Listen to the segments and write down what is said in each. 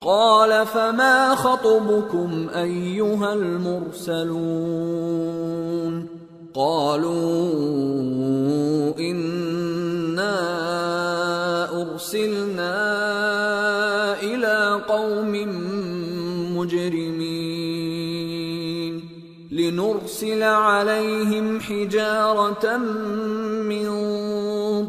قال فما خطبكم أيها المرسلون قالوا إنا أرسلنا إلى قوم مجرمين لنرسل عليهم حجارة من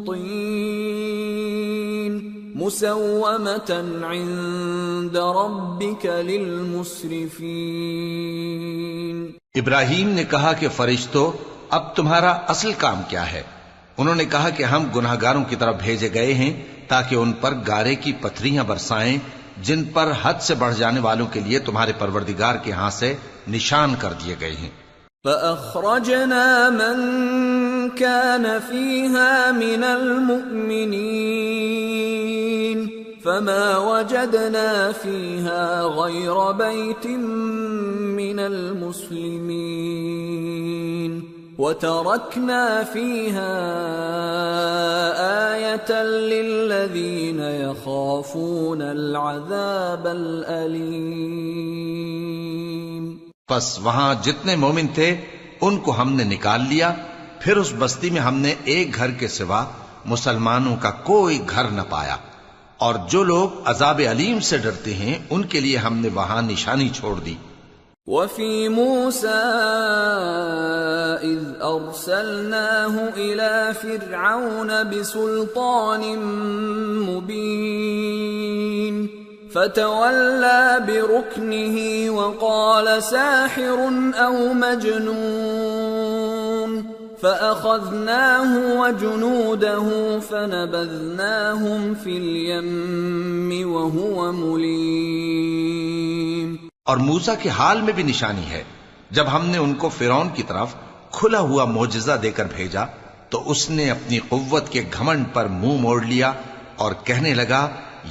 طين مسومة عند ربك للمسرفين۔ ابراہیم نے کہا کہ فرشتوں، اب تمہارا اصل کام کیا ہے؟ انہوں نے کہا کہ ہم گناہگاروں کی طرف بھیجے گئے ہیں تاکہ ان پر گارے کی پتھریاں برسائیں جن پر حد سے بڑھ جانے والوں کے لیے تمہارے پروردگار کے ہاں سے نشان کر دیے گئے ہیں۔ فأخرجنا من كان فيها من المؤمنين فما وجدنا فيها غير بيت من المسلمين وتركنا فيها آية للذين يخافون العذاب الأليم۔ پس وہاں جتنے مومن تھے ان کو ہم نے نکال لیا، پھر اس بستی میں ہم نے ایک گھر کے سوا مسلمانوں کا کوئی گھر نہ پایا، اور جو لوگ عذاب علیم سے ڈرتے ہیں ان کے لیے ہم نے وہاں نشانی چھوڑ دی۔ وفي موسى إذ أرسلناه إلى فرعون بسلطان مبين فتولى بركنه وقال ساحر أو مجنون فأخذناه وجنوده فنبذناهم في اليم وهو مليم۔ اور موسیٰ کے حال میں بھی نشانی ہے، جب ہم نے ان کو فرعون کی طرف کھلا ہوا معجزہ دے کر بھیجا تو اس نے اپنی قوت کے گھمنڈ پر منہ موڑ لیا اور کہنے لگا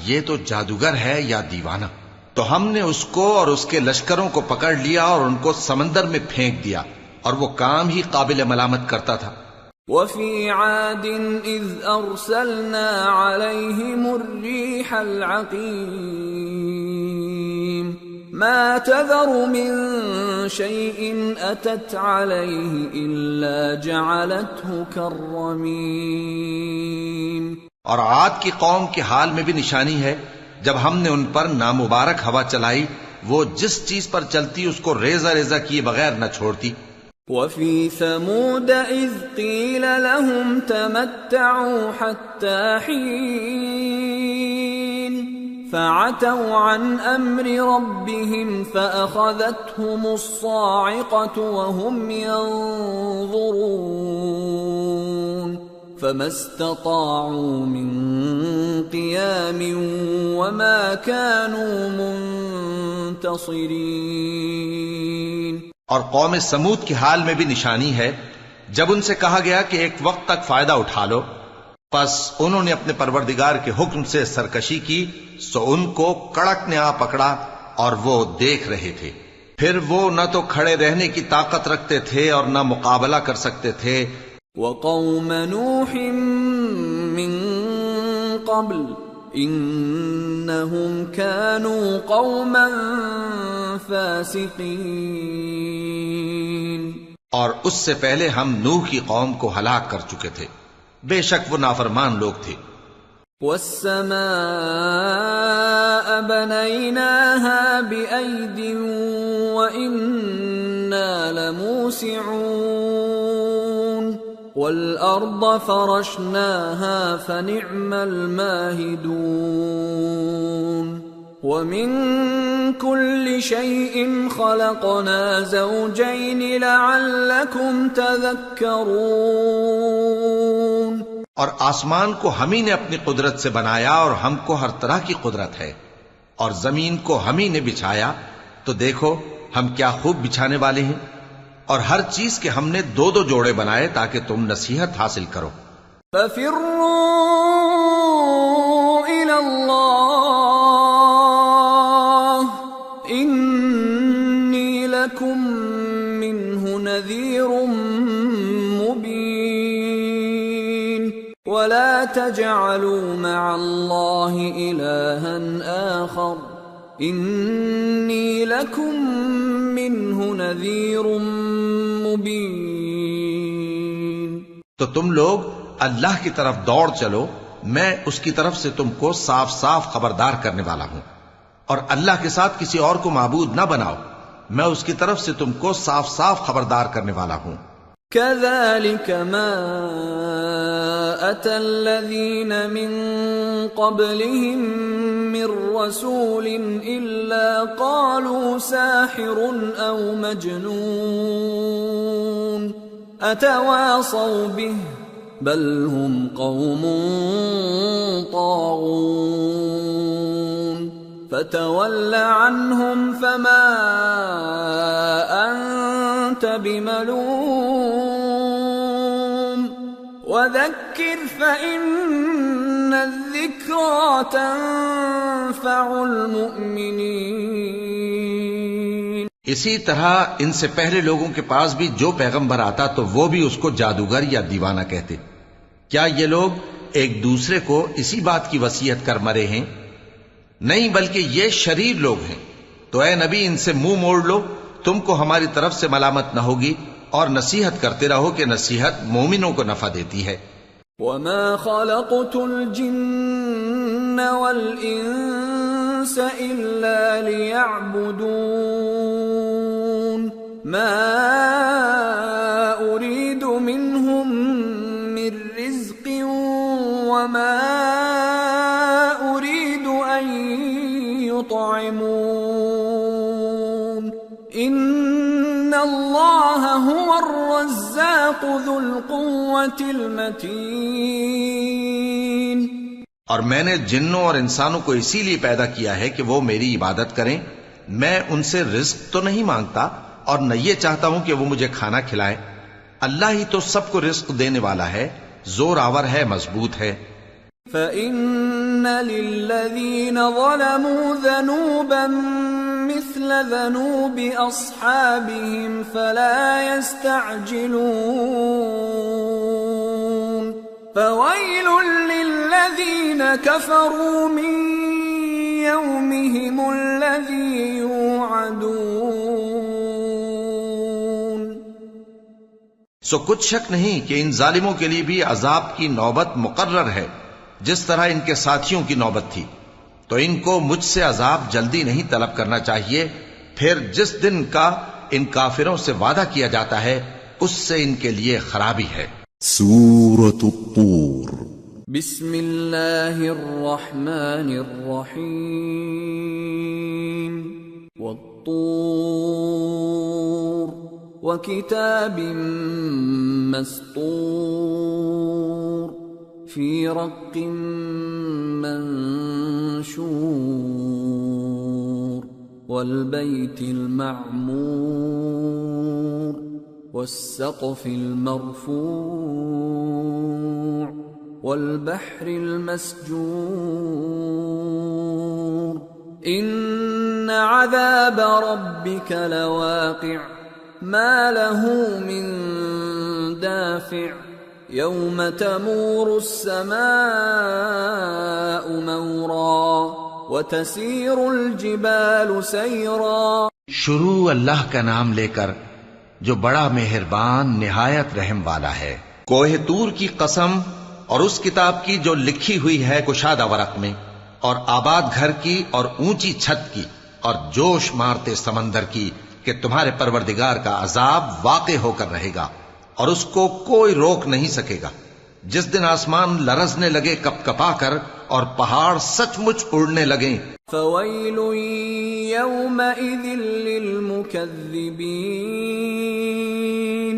یہ تو جادوگر ہے یا دیوانہ۔ تو ہم نے اس کو اور اس کے لشکروں کو پکڑ لیا اور ان کو سمندر میں پھینک دیا، اور وہ کام ہی قابل ملامت کرتا تھا۔ وفي عاد إذ أرسلنا عليهم الريح العقيم ما تذر من شيء أتت عليه إلا جعلته كالرميم۔ اور عاد کی قوم کے حال میں بھی نشانی ہے، جب ہم نے ان پر نامبارک ہوا چلائی، وہ جس چیز پر چلتی اس کو ریزہ ریزہ کیے بغیر نہ چھوڑتی۔ وفي ثمود إذ قيل لهم تمتعوا حتى حين فعتوا عن أمر ربهم فأخذتهم الصاعقة وهم ينظرون فما استطاعوا من قيام وما كانوا منتصرين۔ اور قوم سمود کے حال میں بھی نشانی ہے، جب ان سے کہا گیا کہ ایک وقت تک فائدہ اٹھا لو، پس انہوں نے اپنے پروردگار کے حکم سے سرکشی کی، سو ان کو کڑک نے آ پکڑا اور وہ دیکھ رہے تھے، پھر وہ نہ تو کھڑے رہنے کی طاقت رکھتے تھے اور نہ مقابلہ کر سکتے تھے۔ وقوم نوح من قبل انہم كانوا قوما فاسقین۔ اور اس سے پہلے ہم نوح کی قوم کو ہلاک کر چکے تھے، بے شک وہ نافرمان لوگ تھے۔ والسماء بنيناها بأيد وإنا لموسعون والأرض فرشناها فنعم الماهدون ومن كل شيء خلقنا زوجين لعلكم تذكرون۔ اور آسمان کو ہم ہی نے اپنی قدرت سے بنایا اور ہم کو ہر طرح کی قدرت ہے، اور زمین کو ہم ہی نے بچھایا، تو دیکھو ہم کیا خوب بچھانے والے ہیں، اور ہر چیز کے ہم نے دو دو جوڑے بنائے تاکہ تم نصیحت حاصل کرو۔ فَفِرُّوا إِلَى اللَّهِ إِنِّي لَكُمْ مِنْهُ نَذِيرٌ مُبِينٌ وَلَا تَجْعَلُوا مَعَ اللَّهِ إِلَٰهًا آخَرَ انی لکم منہ نذیر مبین. تو تم لوگ اللہ کی طرف دوڑ چلو، میں اس کی طرف سے تم کو صاف صاف خبردار کرنے والا ہوں، اور اللہ کے ساتھ کسی اور کو معبود نہ بناؤ، میں اس کی طرف سے تم کو صاف صاف خبردار کرنے والا ہوں. كذلك ما أتى الذين من قبلهم من رسول إلا قالوا ساحر أو مجنون أتواصوا به بل هم قوم طاغون فتول عنهم فما أنت بملوم وذكر فإن الذكرى تنفع المؤمنين. اسی طرح ان سے پہلے لوگوں کے پاس بھی جو پیغمبر آتا تو وہ بھی اس کو جادوگر یا دیوانہ کہتے. کیا یہ لوگ ایک دوسرے کو اسی بات کی وصیت کر مرے ہیں؟ نہیں، بلکہ یہ شریر لوگ ہیں. تو اے نبی ان سے منہ موڑ لو، تم کو ہماری طرف سے ملامت نہ ہوگی، اور نصیحت کرتے رہو کہ نصیحت مومنوں کو نفع دیتی ہے. وما خلقت الجن والانس الا ليعبدون ما اريد منهم من رزق وما اريد ان يطعمون ان اللہ هو الرزاق ذو القوة المتین. اور میں نے جنوں اور انسانوں کو اسی لیے پیدا کیا ہے کہ وہ میری عبادت کریں. میں ان سے رزق تو نہیں مانگتا اور نہ یہ چاہتا ہوں کہ وہ مجھے کھانا کھلائیں. اللہ ہی تو سب کو رزق دینے والا ہے، زور آور ہے، مضبوط ہے. فَإِنَّ لِلَّذِينَ ظَلَمُوا ذَنُوبًا مثل ذنوب أصحابهم فلا يستعجلون فويل للذين كفروا من يومهم الذي يوعدون. سو کچھ شک نہیں کہ ان ظالموں کے لیے بھی عذاب کی نوبت مقرر ہے، جس طرح ان کے ساتھیوں کی نوبت تھی. تو ان کو مجھ سے عذاب جلدی نہیں طلب کرنا چاہیے، پھر جس دن کا ان کافروں سے وعدہ کیا جاتا ہے اس سے ان کے لیے خرابی ہے. سورة الطور. بسم اللہ الرحمن الرحیم. والطور وکتاب مسطور فی رق منشور والبیت المعمور والسقف المرفوع والبحر المسجور ان عذاب ربك لواقع ما له من دافع يوم تمور السماء مورا وتسير الجبال سيرا. شروع اللہ کا نام لے کر جو بڑا مہربان نہایت رحم والا ہے. کوہ طور کی قسم اور اس کتاب کی جو لکھی ہوئی ہے کشادہ ورق میں، اور آباد گھر کی اور اونچی چھت کی اور جوش مارتے سمندر کی کہ تمہارے پروردگار کا عذاب واقع ہو کر رہے گا اور اس کو کوئی روک نہیں سکے گا. جس دن آسمان لرزنے لگے کپ کپا کر اور پہاڑ سچ مچ اڑنے لگیں. فویل یومئذ للمکذبین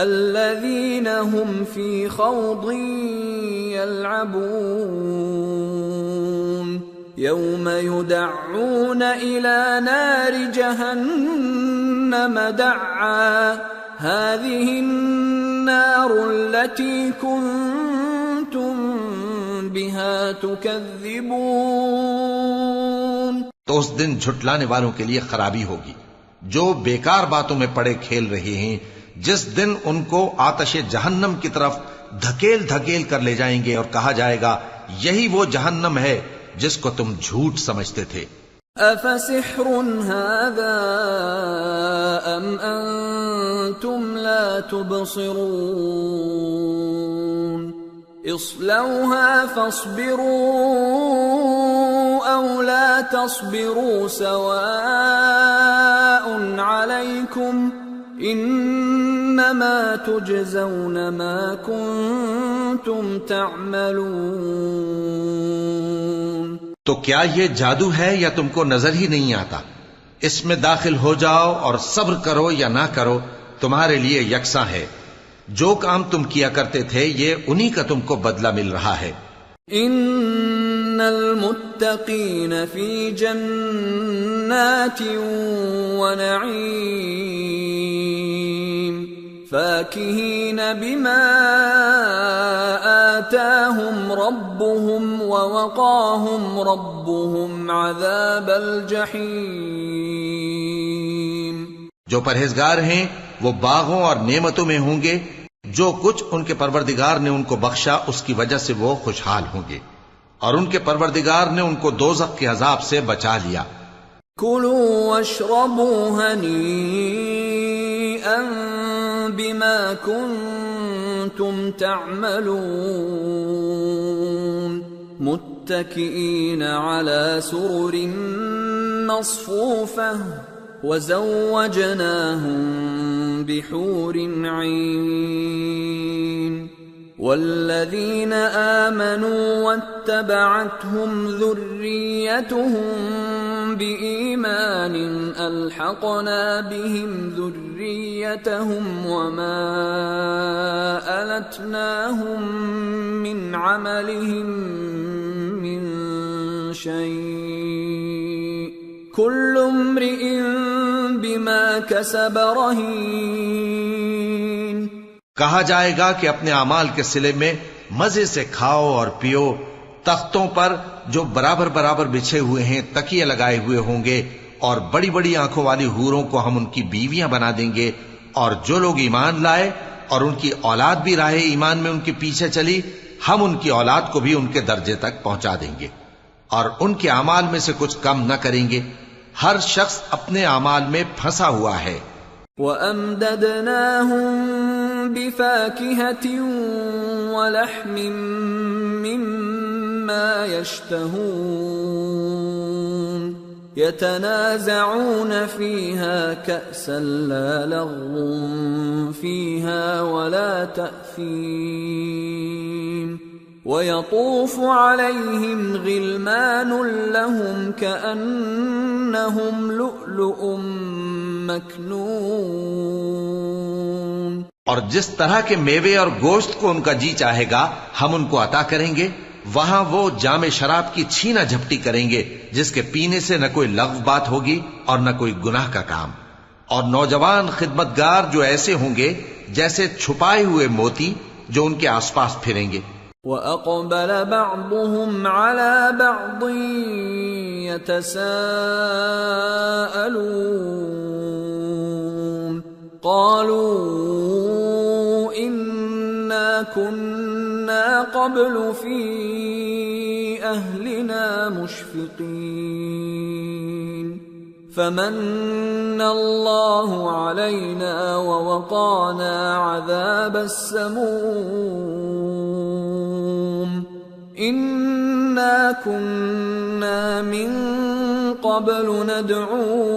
الذین هم فی خوض یلعبون یوم یدعون الى نار جہنم دعا هذه النار التي كنتم بها تكذبون. تو اس دن جھٹلانے والوں کے لیے خرابی ہوگی جو بیکار باتوں میں پڑے کھیل رہے ہیں، جس دن ان کو آتش جہنم کی طرف دھکیل دھکیل کر لے جائیں گے اور کہا جائے گا یہی وہ جہنم ہے جس کو تم جھوٹ سمجھتے تھے. أفسحر هذا أم أنتم لا تبصرون اصلوها فاصبروا أو لا تصبروا سواء عليكم انما تجزون ما کنتم تعملون۔ تو کیا یہ جادو ہے یا تم کو نظر ہی نہیں آتا؟ اس میں داخل ہو جاؤ اور صبر کرو یا نہ کرو تمہارے لیے یکساں ہے۔ جو کام تم کیا کرتے تھے یہ انہی کا تم کو بدلہ مل رہا ہے۔ ان المتقین فی جنات ونعیم فاکہین بما آتاہم ربهم ووقاہم ربهم عذاب الجحیم۔ جو پرہیزگار ہیں وہ باغوں اور نعمتوں میں ہوں گے، جو کچھ ان کے پروردگار نے ان کو بخشا اس کی وجہ سے وہ خوشحال ہوں گے، اور ان کے پروردگار نے ان کو دوزخ کے عذاب سے بچا لیا۔ کلوا واشربوا ہنیئا بما کنتم تعملون متکئین علی سرر مصفوفہ وزوجناهم بحور عین۔ والذین آمنوا واتبعتهم ذریتهم بإیمان الحقنا بهم ذریتهم وما ألتناهم من عملهم من شیء کل امرئ بما کسب رہین۔ کہا جائے گا کہ اپنے اعمال کے صلے میں مزے سے کھاؤ اور پیو، تختوں پر جو برابر برابر بچھے ہوئے ہیں تکیے لگائے ہوئے ہوں گے، اور بڑی بڑی آنکھوں والی حوروں کو ہم ان کی بیویاں بنا دیں گے، اور جو لوگ ایمان لائے اور ان کی اولاد بھی راہ ایمان میں ان کے پیچھے چلی، ہم ان کی اولاد کو بھی ان کے درجے تک پہنچا دیں گے، اور ان کے اعمال میں سے کچھ کم نہ کریں گے۔ ہر شخص اپنے اعمال میں پھنسا ہوا ہے۔ وَأَمْدَدْنَاهُمْ بِفَاكِهَةٍ وَلَحْمٍ مِّمَّا يَشْتَهُونَ يَتَنَازَعُونَ فِيهَا كَأْسًا لَّا لَغْوٌ فِيهَا وَلَا تَأْثِيمٌ وَيَطُوفُ عَلَيْهِمْ غِلْمَانٌ لَّهُمْ كَأَنَّهُمْ لُؤْلُؤٌ مَّكْنُونٌ۔ اور جس طرح کے میوے اور گوشت کو ان کا جی چاہے گا ہم ان کو عطا کریں گے، وہاں وہ جام شراب کی چھینا جھپٹی کریں گے جس کے پینے سے نہ کوئی لغو بات ہوگی اور نہ کوئی گناہ کا کام، اور نوجوان خدمتگار جو ایسے ہوں گے جیسے چھپائے ہوئے موتی جو ان کے آس پاس پھریں گے۔ وَأَقْبَلَ بَعْضُهُمْ عَلَى بَعْضٍ يَتَسَاءَلُونَ قَالُوا إِنَّا كُنَّا قَبْلُ فِي أَهْلِنَا مُشْفِقِينَ فَمَنَّ اللَّهُ عَلَيْنَا وَوَقَانَا عَذَابَ السَّمُومِ إِنَّا كُنَّا مِن قَبْلُ نَدْعُوهُ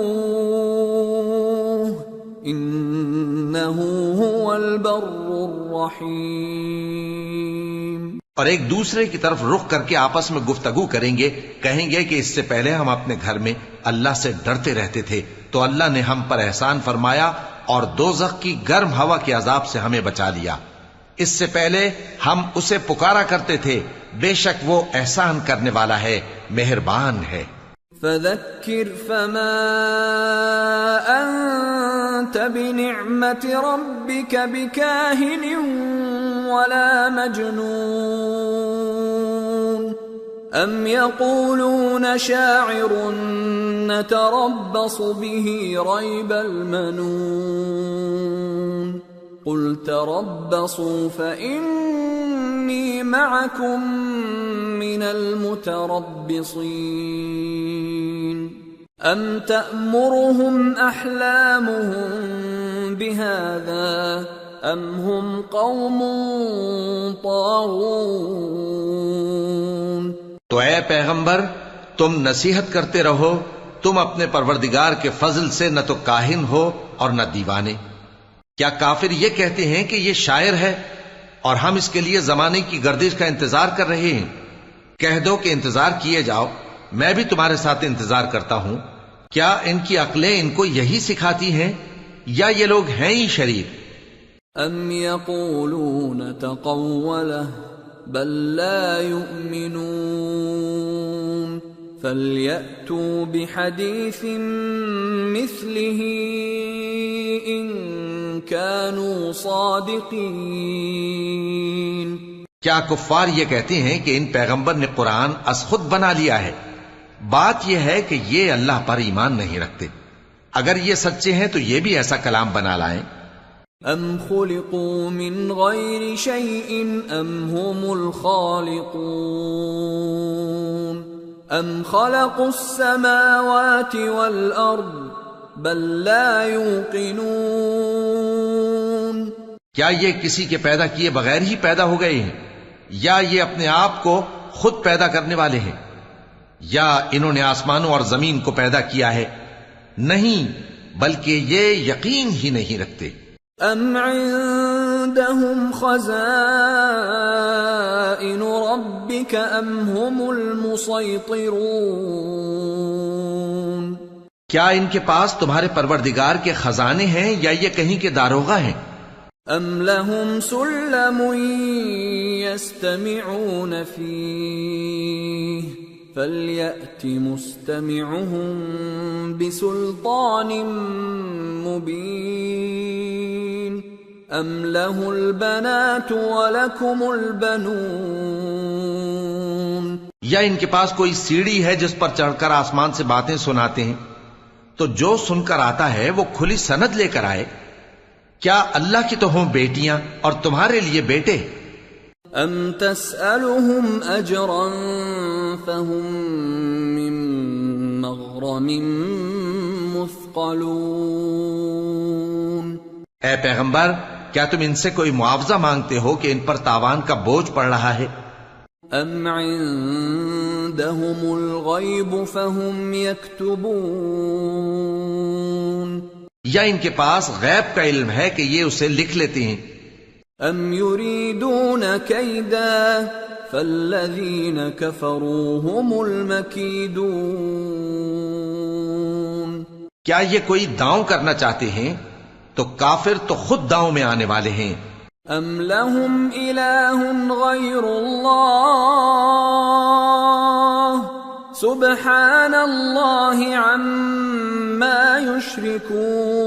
إِنَّهُ هُوَ الْبَرُّ الرَّحِيمُ۔ اور ایک دوسرے کی طرف رخ کر کے آپس میں گفتگو کریں گے، کہیں گے کہ اس سے پہلے ہم اپنے گھر میں اللہ سے ڈرتے رہتے تھے تو اللہ نے ہم پر احسان فرمایا اور دوزخ کی گرم ہوا کے عذاب سے ہمیں بچا لیا۔ اس سے پہلے ہم اسے پکارا کرتے تھے، بے شک وہ احسان کرنے والا ہے، مہربان ہے۔ فَذَكِّرْ فَمَا أَنْتَ بِنِعْمَةِ رَبِّكَ بِكَاهِنٍ وَلَا مَجْنُونٍ أَمْ يَقُولُونَ شَاعِرٌ نَتَرَبَّصُ بِهِ رَيْبَ الْمَنُونِ قُلْ تَرَبَّصُوا فَإِنِّي مَعَكُمْ مِنَ الْمُتَرَبِّصِينَ ام تأمرهم احلامهم بهذا ام هم قوم طاغون. تو اے پیغمبر تم نصیحت کرتے رہو، تم اپنے پروردگار کے فضل سے نہ تو کاہن ہو اور نہ دیوانے. کیا کافر یہ کہتے ہیں کہ یہ شاعر ہے اور ہم اس کے لیے زمانے کی گردش کا انتظار کر رہے ہیں؟ کہہ دو کہ انتظار کیے جاؤ، میں بھی تمہارے ساتھ انتظار کرتا ہوں. کیا ان کی عقلیں ان کو یہی سکھاتی ہیں یا یہ لوگ ہیں ہی شریر؟ ام یقولون تقولہ بل لا یؤمنون فَلْيَأْتُوا بِحَدِيثٍ مِثْلِهِ إِن كَانُوا صَادِقِينَ. کیا کفار یہ کہتے ہیں کہ ان پیغمبر نے قرآن از خود بنا لیا ہے؟ بات یہ ہے کہ یہ اللہ پر ایمان نہیں رکھتے. اگر یہ سچے ہیں تو یہ بھی ایسا کلام بنا لائیں. ام خلقوا من غیر شیء ام هم الخالقون ام خلقوا السماوات والارض بل لا يوقنون. کیا یہ کسی کے پیدا کیے بغیر ہی پیدا ہو گئے ہیں یا یہ اپنے آپ کو خود پیدا کرنے والے ہیں؟ یا انہوں نے آسمانوں اور زمین کو پیدا کیا ہے؟ نہیں، بلکہ یہ یقین ہی نہیں رکھتے. ام عندهم خزائن ربك ام هم المسيطرون. کیا ان کے پاس تمہارے پروردگار کے خزانے ہیں یا یہ کہیں کے داروغہ ہیں؟ ام لهم سلم يستمعون فيه فليأت مستمعهم بسلطان مبين ام له البنات ولكم البنون. یا ان کے پاس کوئی سیڑھی ہے جس پر چڑھ کر آسمان سے باتیں سناتے ہیں؟ تو جو سن کر آتا ہے وہ کھلی سند لے کر آئے. کیا اللہ کی تو ہوں بیٹیاں اور تمہارے لیے بیٹے؟ ام تسألهم اجرا فهم من مغرم مثقلون. اے پیغمبر کیا تم ان سے کوئی معاوضہ مانگتے ہو کہ ان پر تاوان کا بوجھ پڑ رہا ہے؟ ام عندهم الغیب فهم یکتبون. یا ان کے پاس غیب کا علم ہے کہ یہ اسے لکھ لیتے ہیں؟ ام یریدون کیدا فالذین کفروا هم المکیدون. کیا یہ کوئی داؤں کرنا چاہتے ہیں؟ تو کافر تو خود داؤں میں آنے والے ہیں. ام لهم الہ غیر اللہ سبحان اللہ عما یشرکون.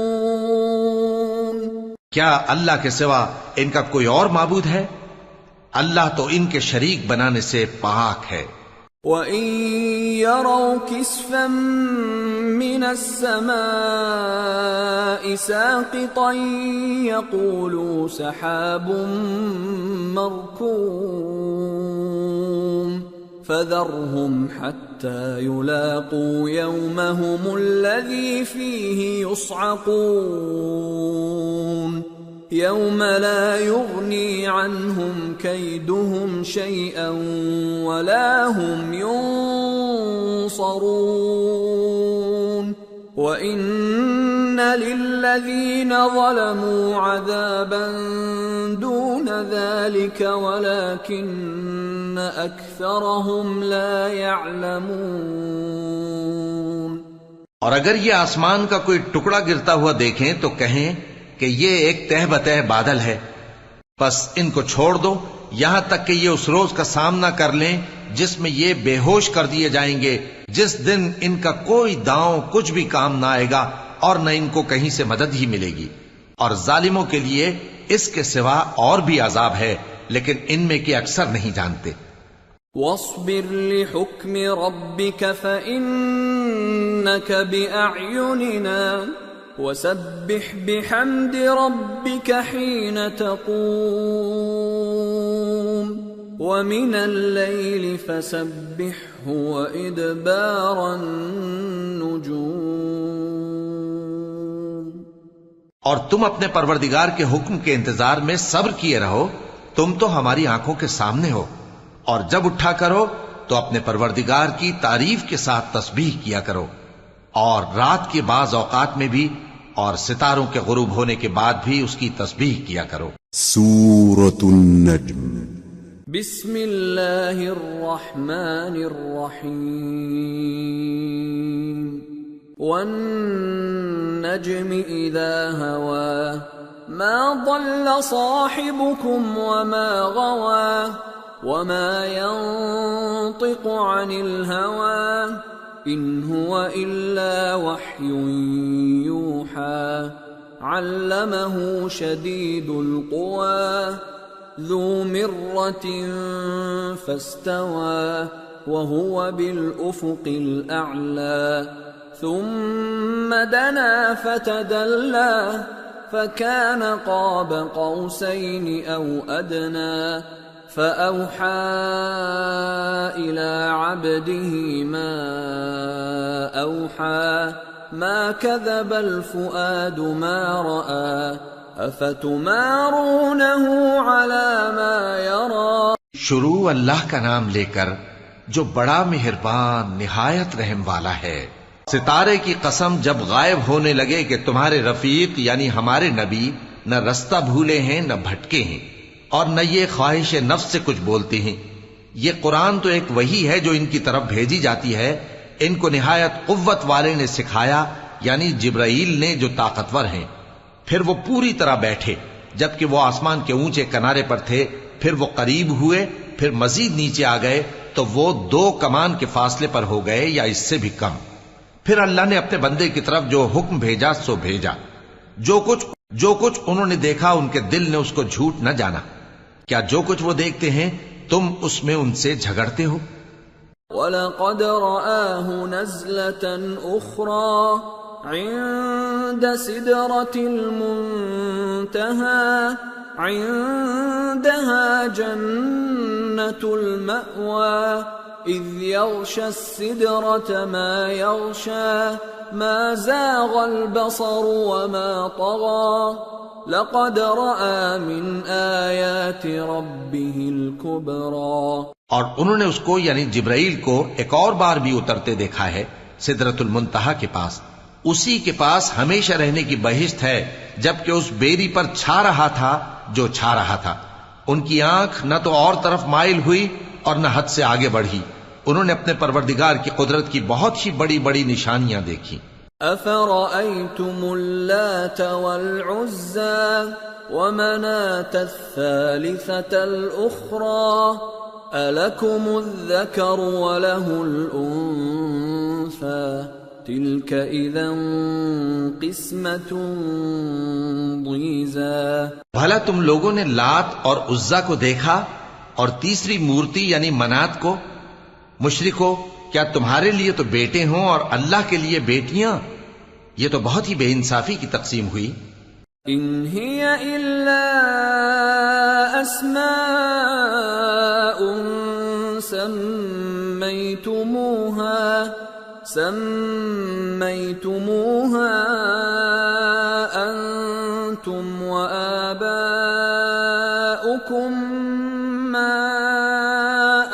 کیا اللہ کے سوا ان کا کوئی اور معبود ہے؟ اللہ تو ان کے شریک بنانے سے پاک ہے. وَإِن يَرَوْا كِسْفًا مِّنَ السَّمَاءِ سَاقِطًا يَقُولُوا سَحَابٌ مَّرْكُومٌ فَذَرْهُمْ حَتَّى يُلَاقُوا يَوْمَهُمُ الَّذِي فِيهِ يُصْعَقُونَ يَوْمَ لَا يُغْنِي عَنْهُمْ كَيْدُهُمْ شَيْئًا وَلَا هُمْ يُنصَرُونَ. وَإِنَّ لِلَّذِينَ ظَلَمُوا عَذَابًا دُونَ ذَلِكَ وَلَكِنَّ أَكْثَرَهُمْ لَا يَعْلَمُونَ. اور اگر یہ آسمان کا کوئی ٹکڑا گرتا ہوا دیکھیں تو کہیں کہ یہ ایک تہ بتہ بادل ہے، بس ان کو چھوڑ دو یہاں تک کہ یہ اس روز کا سامنا کر لیں جس میں یہ بے ہوش کر دیے جائیں گے، جس دن ان کا کوئی داؤں کچھ بھی کام نہ آئے گا اور نہ ان کو کہیں سے مدد ہی ملے گی. اور ظالموں کے لیے اس کے سوا اور بھی عذاب ہے، لیکن ان میں کے اکثر نہیں جانتے. وَاصْبِرْ لِحُكْمِ رَبِّكَ فَإِنَّكَ بِأَعْيُنِنَا وَسَبِّحْ بِحَمْدِ رَبِّكَ حِينَ تَقُومُ وَمِنَ اللَّيْلِ فَسَبِّحْهُ وإدبار النجوم. اور تم اپنے پروردگار کے حکم کے انتظار میں صبر کیے رہو، تم تو ہماری آنکھوں کے سامنے ہو. اور جب اٹھا کرو تو اپنے پروردگار کی تعریف کے ساتھ تسبیح کیا کرو، اور رات کے بعض اوقات میں بھی اور ستاروں کے غروب ہونے کے بعد بھی اس کی تسبیح کیا کرو. سورة النجم. بسم اللہ الرحمن الرحیم. والنجم اذا هوى ما ضل صاحبكم وما غوى وما ينطق عن الهوى إن هو إلا وحي يوحى. علمه شديد القوى ذو مرة فاستوى وهو بالأفق الأعلى. ثم دنا فتدلى فكان قاب قوسين أو أدنى. فأوحى إلى عبده ما أوحى. ما كذب الفؤاد ما رأى. أفتمارونه على ما يرى. شروع اللہ کا نام لے کر جو بڑا مہربان نہایت رحم والا ہے. ستارے کی قسم جب غائب ہونے لگے کہ تمہارے رفیق یعنی ہمارے نبی نہ رستہ بھولے ہیں نہ بھٹکے ہیں اور نہ یہ خواہش نفس سے کچھ بولتے ہیں. یہ قرآن تو ایک وحی ہے جو ان کی طرف بھیجی جاتی ہے. ان کو نہایت قوت والے نے سکھایا یعنی جبرائیل نے جو طاقتور ہیں. پھر وہ پوری طرح بیٹھے جبکہ وہ آسمان کے اونچے کنارے پر تھے. پھر وہ قریب ہوئے، پھر مزید نیچے آ گئے تو وہ 2 کمان کے فاصلے پر ہو گئے یا اس سے بھی کم. پھر اللہ نے اپنے بندے کی طرف جو حکم بھیجا سو بھیجا. جو کچھ انہوں نے دیکھا ان کے دل نے اس کو جھوٹ نہ جانا. کیا جو کچھ وہ دیکھتے ہیں تم اس میں ان سے جھگڑتے ہو؟ وَلَقَدْ رَآهُ نَزْلَةً أُخْرَى عِندَ سِدْرَةِ الْمُنْتَهَى عِندَهَا جَنَّةُ الْمَأْوَى إِذْ يَغْشَى السِّدْرَةَ مَا يَغْشَى مَا زَاغَ الْبَصَرُ وَمَا طَغَى لَقَدْ رَأَى مِنْ آيَاتِ رَبِّهِ الْكُبْرَى. اور انہوں نے اس کو یعنی جبرائیل کو ایک اور بار بھی اترتے دیکھا ہے سدرۃ المنتہا کے پاس. اسی کے پاس ہمیشہ رہنے کی بہشت ہے جبکہ اس بیری پر چھا رہا تھا جو چھا رہا تھا. ان کی آنکھ نہ تو اور طرف مائل ہوئی اور نہ حد سے آگے بڑھی. انہوں نے اپنے پروردگار کی قدرت کی بہت ہی بڑی بڑی نشانیاں دیکھی. أَفَرَأَيْتُمُ اللَّاتَ وَالْعُزَّى وَمَنَاةَ الثَّالِثَةَ الْأُخْرَى أَلَكُمُ الذَّكَرُ وَلَهُ الْأُنثَى تِلْكَ إِذًا قِسْمَةٌ ضِیزَى. بھلا تم لوگوں نے لات اور عزا کو دیکھا اور تیسری مورتی یعنی منات کو؟ مشرکو، کیا تمہارے لیے تو بیٹے ہوں اور اللہ کے لیے بیٹیاں؟ یہ تو بہت ہی بے انصافی کی تقسیم ہوئی. ان هي الا اسماء سميتموها انتم وآباؤكم ما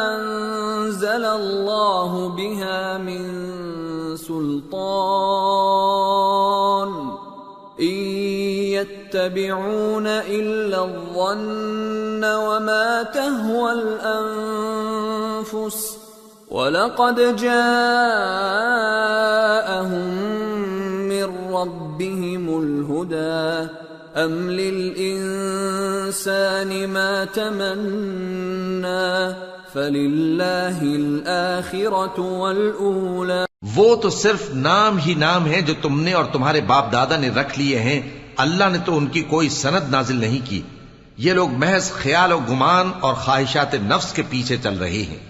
انزل الله بها من سلطان ان يتبعون الا الظن وما تهوى الانفس وَلَقَدْ جَاءَهُم مِّن رَّبِّهِمُ الْهُدَىٰ أَمْ لِلْإِنسَانِ مَا تَمَنَّىٰ فَلِلَّهِ الْآخِرَةُ وَالْأُولَىٰ. وہ تو صرف نام ہی نام ہیں جو تم نے اور تمہارے باپ دادا نے رکھ لیے ہیں. اللہ نے تو ان کی کوئی سند نازل نہیں کی. یہ لوگ محض خیال و گمان اور خواہشات نفس کے پیچھے چل رہے ہیں،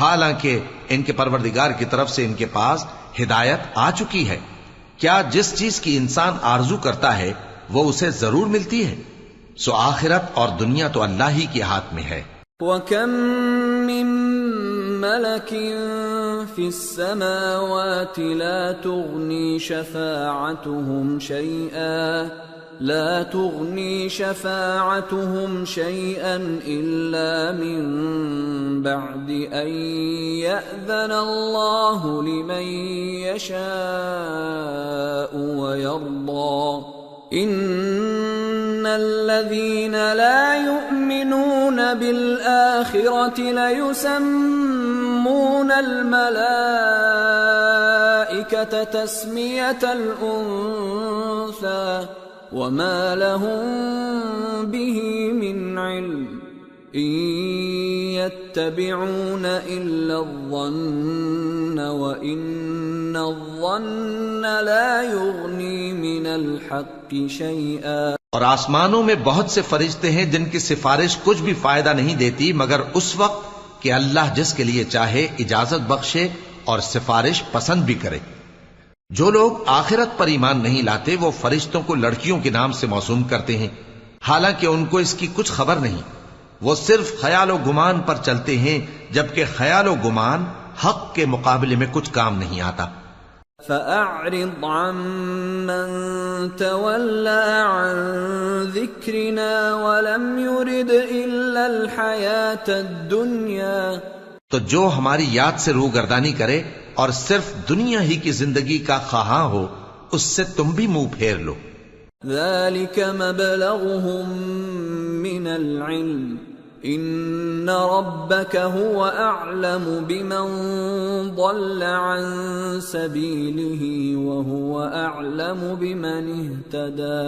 حالانکہ ان کے پروردگار کی طرف سے ان کے پاس ہدایت آ چکی ہے. کیا جس چیز کی انسان آرزو کرتا ہے وہ اسے ضرور ملتی ہے؟ سو آخرت اور دنیا تو اللہ ہی کے ہاتھ میں ہے. وَكَم مِّن مَّلَكٍ في السماوات لا تغني شفاعتهم شيئا إلا من بعد أن يأذن الله لمن يشاء ويرضى إن الذين لا يؤمنون بالآخرة ليسمون الملائكة تسمية الأنثى وما لهم به من علم إن يتبعون إلا الظن وإن الظن لا يغني من الحق شيئا۔ اور آسمانوں میں بہت سے فرشتے ہیں جن کی سفارش کچھ بھی فائدہ نہیں دیتی مگر اس وقت کہ اللہ جس کے لیے چاہے اجازت بخشے اور سفارش پسند بھی کرے۔ جو لوگ آخرت پر ایمان نہیں لاتے وہ فرشتوں کو لڑکیوں کے نام سے موسوم کرتے ہیں، حالانکہ ان کو اس کی کچھ خبر نہیں۔ وہ صرف خیال و گمان پر چلتے ہیں، جبکہ خیال و گمان حق کے مقابلے میں کچھ کام نہیں آتا۔ فَأَعْرِضْ عَمَّن تَوَلَّى عَن ذِكْرِنَا وَلَمْ يُرِدْ إِلَّا الْحَيَاةَ الدُّنْيَا، تو جو ہماری یاد سے روگردانی کرے اور صرف دنیا ہی کی زندگی کا خواہاں ہو اس سے تم بھی منہ پھیر لو۔ ذَلِكَ مَبْلَغُهُم مِّنَ الْعِلْمِ إِنَّ رَبَّكَ هُوَ أَعْلَمُ بِمَنْ ضَلَّ عَن سَبِيلِهِ وَهُوَ أَعْلَمُ بِمَنِ اهْتَدَى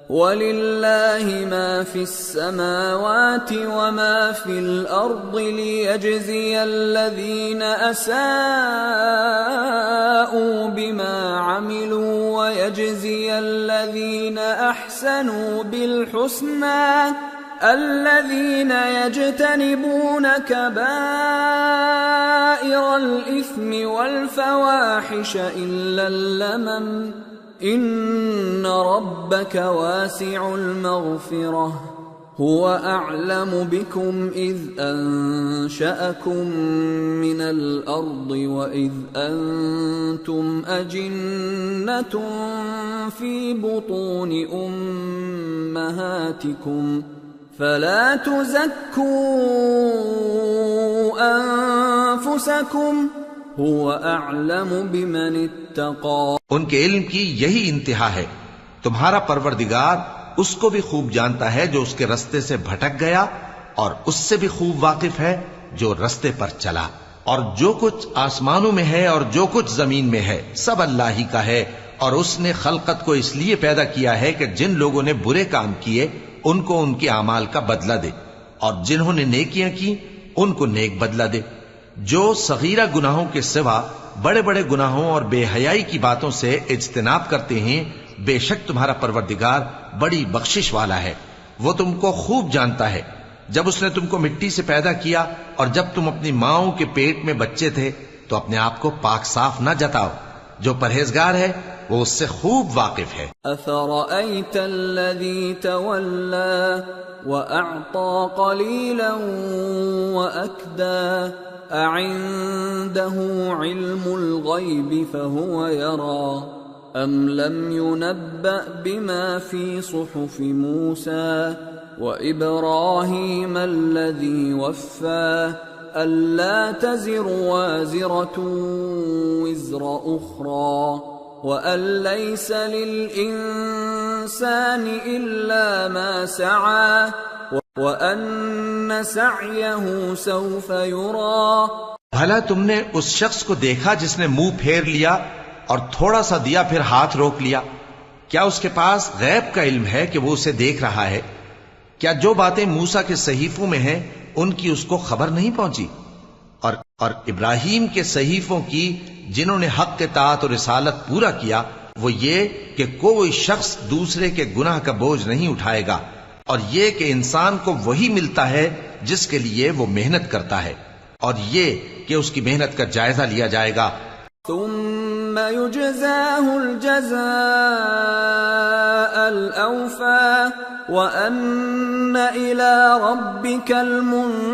وَلِلَّهِ مَا فِي السَّمَاوَاتِ وَمَا فِي الْأَرْضِ لِيَجْزِيَ الَّذِينَ أَسَاءُوا بِمَا عَمِلُوا وَيَجْزِيَ الَّذِينَ أَحْسَنُوا بِالْحُسْنَى الَّذِينَ يَجْتَنِبُونَ كَبَائِرَ الْإِثْمِ وَالْفَوَاحِشَ إِلَّا اللَّمَمَ إِنَّ رَبَّكَ وَاسِعُ الْمَغْفِرَةِ هُوَ أَعْلَمُ بِكُمْ إِذْ أَنشَأَكُم مِّنَ الْأَرْضِ وَإِذْ أَنتُمْ أَجِنَّةٌ فِي بُطُونِ أُمَّهَاتِكُمْ فَلَا تُزَكُّوا أَنفُسَكُمْ هُوَ أَعْلَمُ بِمَنِ اتَّقَى۔ ان کے علم کی یہی انتہا ہے، تمہارا پروردگار اس کو بھی خوب جانتا ہے جو اس کے رستے سے بھٹک گیا، اور اس سے بھی خوب واقف ہے جو رستے پر چلا۔ اور جو کچھ آسمانوں میں ہے اور جو کچھ زمین میں ہے سب اللہ ہی کا ہے، اور اس نے خلقت کو اس لیے پیدا کیا ہے کہ جن لوگوں نے برے کام کیے ان کو ان کے اعمال کا بدلہ دے، اور جنہوں نے نیکیاں کی ان کو نیک بدلہ دے۔ جو صغیرہ گناہوں کے سوا بڑے بڑے گناہوں اور بے حیائی کی باتوں سے اجتناب کرتے ہیں، بے شک تمہارا پروردگار بڑی بخشش والا ہے، وہ تم کو خوب جانتا ہے۔ جب اس نے تم کو مٹی سے پیدا کیا اور جب تم اپنی ماؤں کے پیٹ میں بچے تھے تو اپنے آپ کو پاک صاف نہ جتاؤ، جو پرہیزگار ہے وہ اس سے خوب واقف ہے۔ أَفَرَأَيْتَ الَّذِي تَوَلَّى وَأَعْطَى قَلِيلًا وَأَكْدَى أَعِندَهُ عِلْمُ الْغَيْبِ فَهُوَ يَرَى أَمْ لَمْ يُنَبَّأْ بِمَا فِي صُحُفِ مُوسَى وَإِبْرَاهِيمَ الَّذِي وَفَّى أَلَّا تَزِرُ وَازِرَةٌ وِزْرَ أُخْرَى وَأَن لَّيْسَ لِلْإِنسَانِ إِلَّا مَا سَعَى وَأَنَّ سَعْيَهُ سَوْفَ يُرَى۔ بھلا تم نے اس شخص کو دیکھا جس نے منہ پھیر لیا اور تھوڑا سا دیا پھر ہاتھ روک لیا؟ کیا اس کے پاس غیب کا علم ہے کہ وہ اسے دیکھ رہا ہے؟ کیا جو باتیں موسیٰ کے صحیفوں میں ہیں ان کی اس کو خبر نہیں پہنچی؟ اور ابراہیم کے صحیفوں کی جنہوں نے حق اطاعت اور رسالت پورا کیا، وہ یہ کہ کوئی شخص دوسرے کے گناہ کا بوجھ نہیں اٹھائے گا، اور یہ کہ انسان کو وہی ملتا ہے جس کے لیے وہ محنت کرتا ہے، اور یہ کہ اس کی محنت کا جائزہ لیا جائے گا۔ ثم يجزاه الجزاء الأوفى وأن إلى ربك المنتهى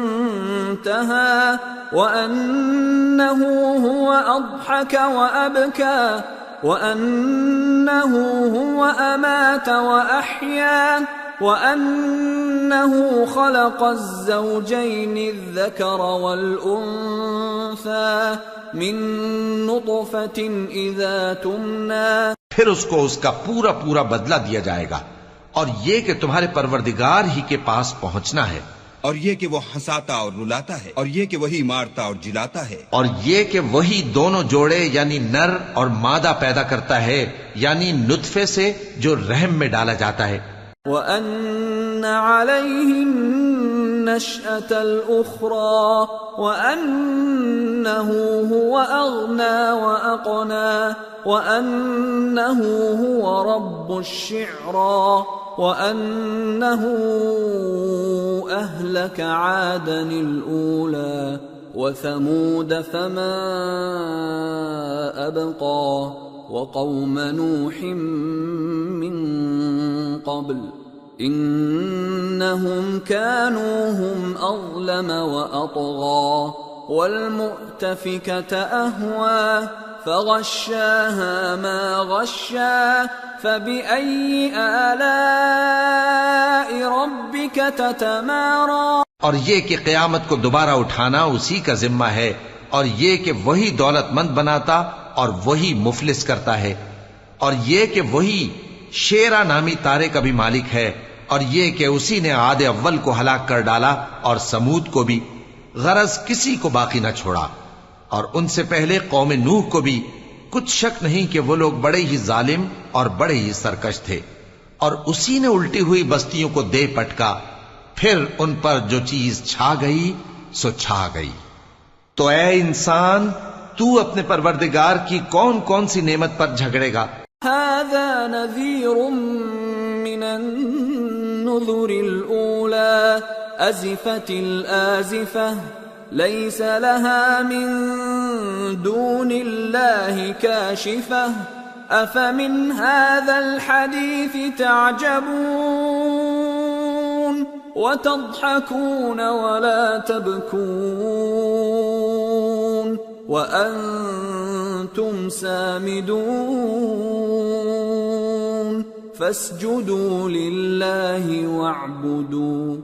وأنه هو أضحك وأبكى وأنه هو أمات وأحيا وأنه خلق الزوجين الذكر والأنثى من نطفة إذا تمنى. پھر اس کو اس کا پورا پورا بدلہ دیا جائے گا، اور یہ کہ تمہارے پروردگار ہی کے پاس پہنچنا ہے، اور یہ کہ وہ ہنساتا اور رلاتا ہے، اور یہ کہ وہی مارتا اور جلاتا ہے، اور یہ کہ وہی دونوں جوڑے یعنی نر اور مادہ پیدا کرتا ہے، یعنی نطفے سے جو رحم میں ڈالا جاتا ہے. وَأَنَّ عَلَيْهِ النَّشْأَةَ الْأُخْرَى وَأَنَّهُ هُوَ أَغْنَى وَأَقْنَى وَأَنَّهُ هُوَ رَبُّ الشِّعْرَى وَأَنَّهُ أَهْلَكَ عَادًا الْأُولَى وَثَمُودَ فَمَا أَبْقَى وَقَوْمَ نُوحٍ مِّن قَبْلُ إِنَّهُمْ كَانُوا هُمْ أَظْلَمَ وَأَطْغَى وَالْمُؤْتَفِكَةَ أَهْوَى فَغَشَّاهَا مَا غَشَّى فَبِأَيِّ آلَاءِ رَبِّكَ تَتَمَارَى. اور یہ کہ قیامت کو دوبارہ اٹھانا اسی کا ذمہ ہے، اور یہ کہ وہی دولت مند بناتا اور وہی مفلس کرتا ہے، اور یہ کہ وہی شیرا نامی تارے کا بھی مالک ہے، اور یہ کہ اسی نے عاد اول کو ہلاک کر ڈالا اور سمود کو بھی، غرض کسی کو باقی نہ چھوڑا، اور ان سے پہلے قوم نوح کو بھی. کچھ شک نہیں کہ وہ لوگ بڑے ہی ظالم اور بڑے ہی سرکش تھے، اور اسی نے الٹی ہوئی بستیوں کو دے پٹکا، پھر ان پر جو چیز چھا گئی سو چھا گئی. تو اے انسان، تو اپنے پروردگار کی کون کون سی نعمت پر جھگڑے گا؟ هذا نذير من النذر الأولى أزفت الآزفة ليس لها من دون الله كاشفة أفمن هذا الحديث تعجبون وتضحكون ولا تبكون وأنتم سامدون فاسجدوا لله واعبدوا.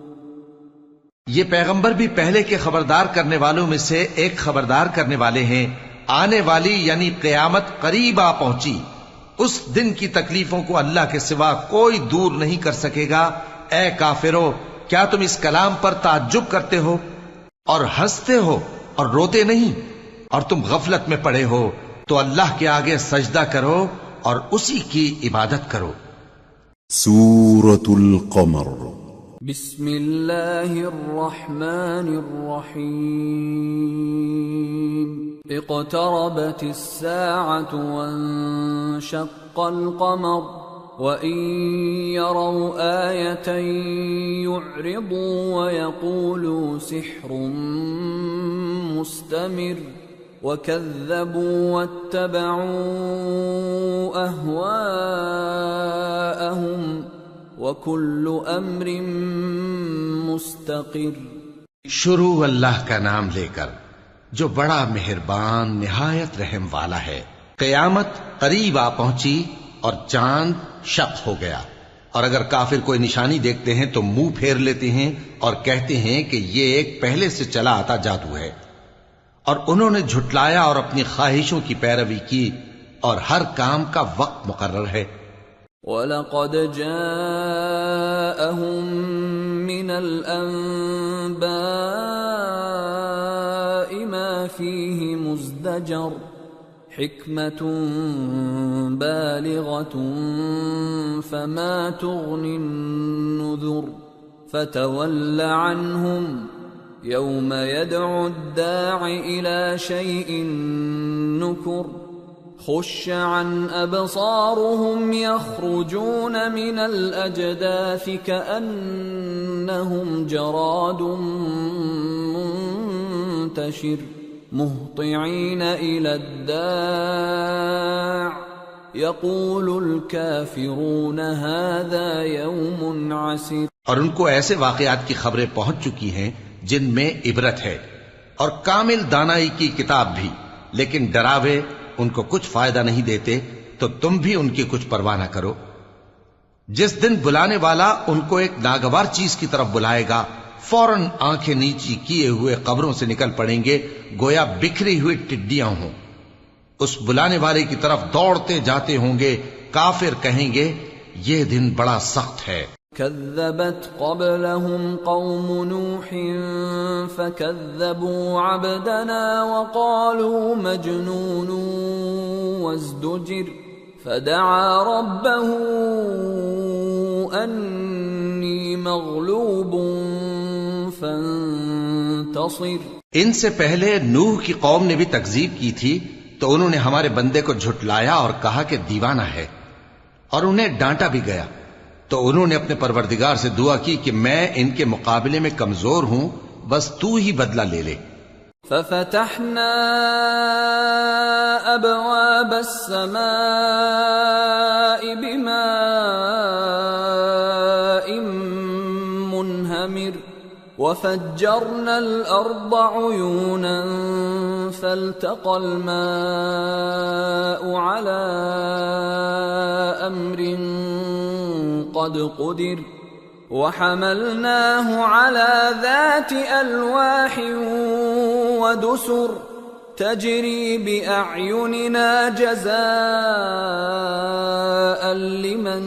یہ پیغمبر بھی پہلے کے خبردار کرنے والوں میں سے ایک خبردار کرنے والے ہیں. آنے والی یعنی قیامت قریب آ پہنچی، اس دن کی تکلیفوں کو اللہ کے سوا کوئی دور نہیں کر سکے گا. اے کافرو، کیا تم اس کلام پر تعجب کرتے ہو اور ہنستے ہو اور روتے نہیں؟ اور تم غفلت میں پڑے ہو تو اللہ کے آگے سجدہ کرو اور اسی کی عبادت کرو. سورة القمر. بسم اللہ الرحمن الرحیم. اقتربت الساعة وانشق القمر وَإِن يَرَوْا آيَةً يُعْرِضُوا وَيَقُولُوا سِحْرٌ مُسْتَمِرٌّ وَكَذَّبُوا وَاتَّبَعُوا أَهْوَاءَهُمْ وَكُلُّ أَمْرٍ مُسْتَقِرٌّ. شروع اللہ کا نام لے کر جو بڑا مہربان نہایت رحم والا ہے. قیامت قریب آ پہنچی اور چاند شق ہو گیا، اور اگر کافر کوئی نشانی دیکھتے ہیں تو منہ پھیر لیتے ہیں اور کہتے ہیں کہ یہ ایک پہلے سے چلا آتا جادو ہے، اور انہوں نے جھٹلایا اور اپنی خواہشوں کی پیروی کی، اور ہر کام کا وقت مقرر ہے. وَلَقَدْ جَاءَهُم مِّنَ الْأَنبَاءِ مَا فِيهِ مُزْدَجَرٌ حِكْمَةٌ بَالِغَةٌ فَمَا تُغْنِ النُّذُرُ فَتَوَلَّ عَنْهُمْ يَوْمَ يَدْعُ الدَّاعِ إِلَى شَيْءٍ نُكُرٍ خُشَّ عَنْ أَبْصَارُهُمْ يَخْرُجُونَ مِنَ الْأَجْدَاثِ كَأَنَّهُمْ جَرَادٌ مُنْتَشِرٌ مُهْطِعِينَ إِلَى الدَّاعِ يقول الكافرون هذا يوم عسير. اور ان کو ایسے واقعات کی خبریں پہنچ چکی ہیں جن میں عبرت ہے، اور کامل دانائی کی کتاب بھی، لیکن ڈراوے ان کو کچھ فائدہ نہیں دیتے، تو تم بھی ان کی کچھ پرواہ نہ کرو. جس دن بلانے والا ان کو ایک ناگوار چیز کی طرف بلائے گا، فوراً آنکھیں نیچی کیے ہوئے قبروں سے نکل پڑیں گے گویا بکھری ہوئی ٹڈیاں ہوں. اس بلانے والے کی طرف دوڑتے جاتے ہوں گے. کافر کہیں گے یہ دن بڑا سخت ہے. كذبت قبلهم قوم نوح فكذبوا عبدنا وقالوا مجنون وازدجر فدعا ربه أني مغلوب فانتصر. ان سے پہلے نوح کی قوم نے بھی تکذیب کی تھی تو انہوں نے ہمارے بندے کو جھٹلایا اور کہا کہ دیوانہ ہے، اور انہیں ڈانٹا بھی گیا. تو انہوں نے اپنے پروردگار سے دعا کی کہ میں ان کے مقابلے میں کمزور ہوں، بس تو ہی بدلہ لے لے. ففتحنا ابواب السماء بماء منهمر وفجرنا الارض عيونا فالتقى الماء على امر قد قدر وحملناه على ذات ألواح ودسر تجري بأعيننا جزاء لمن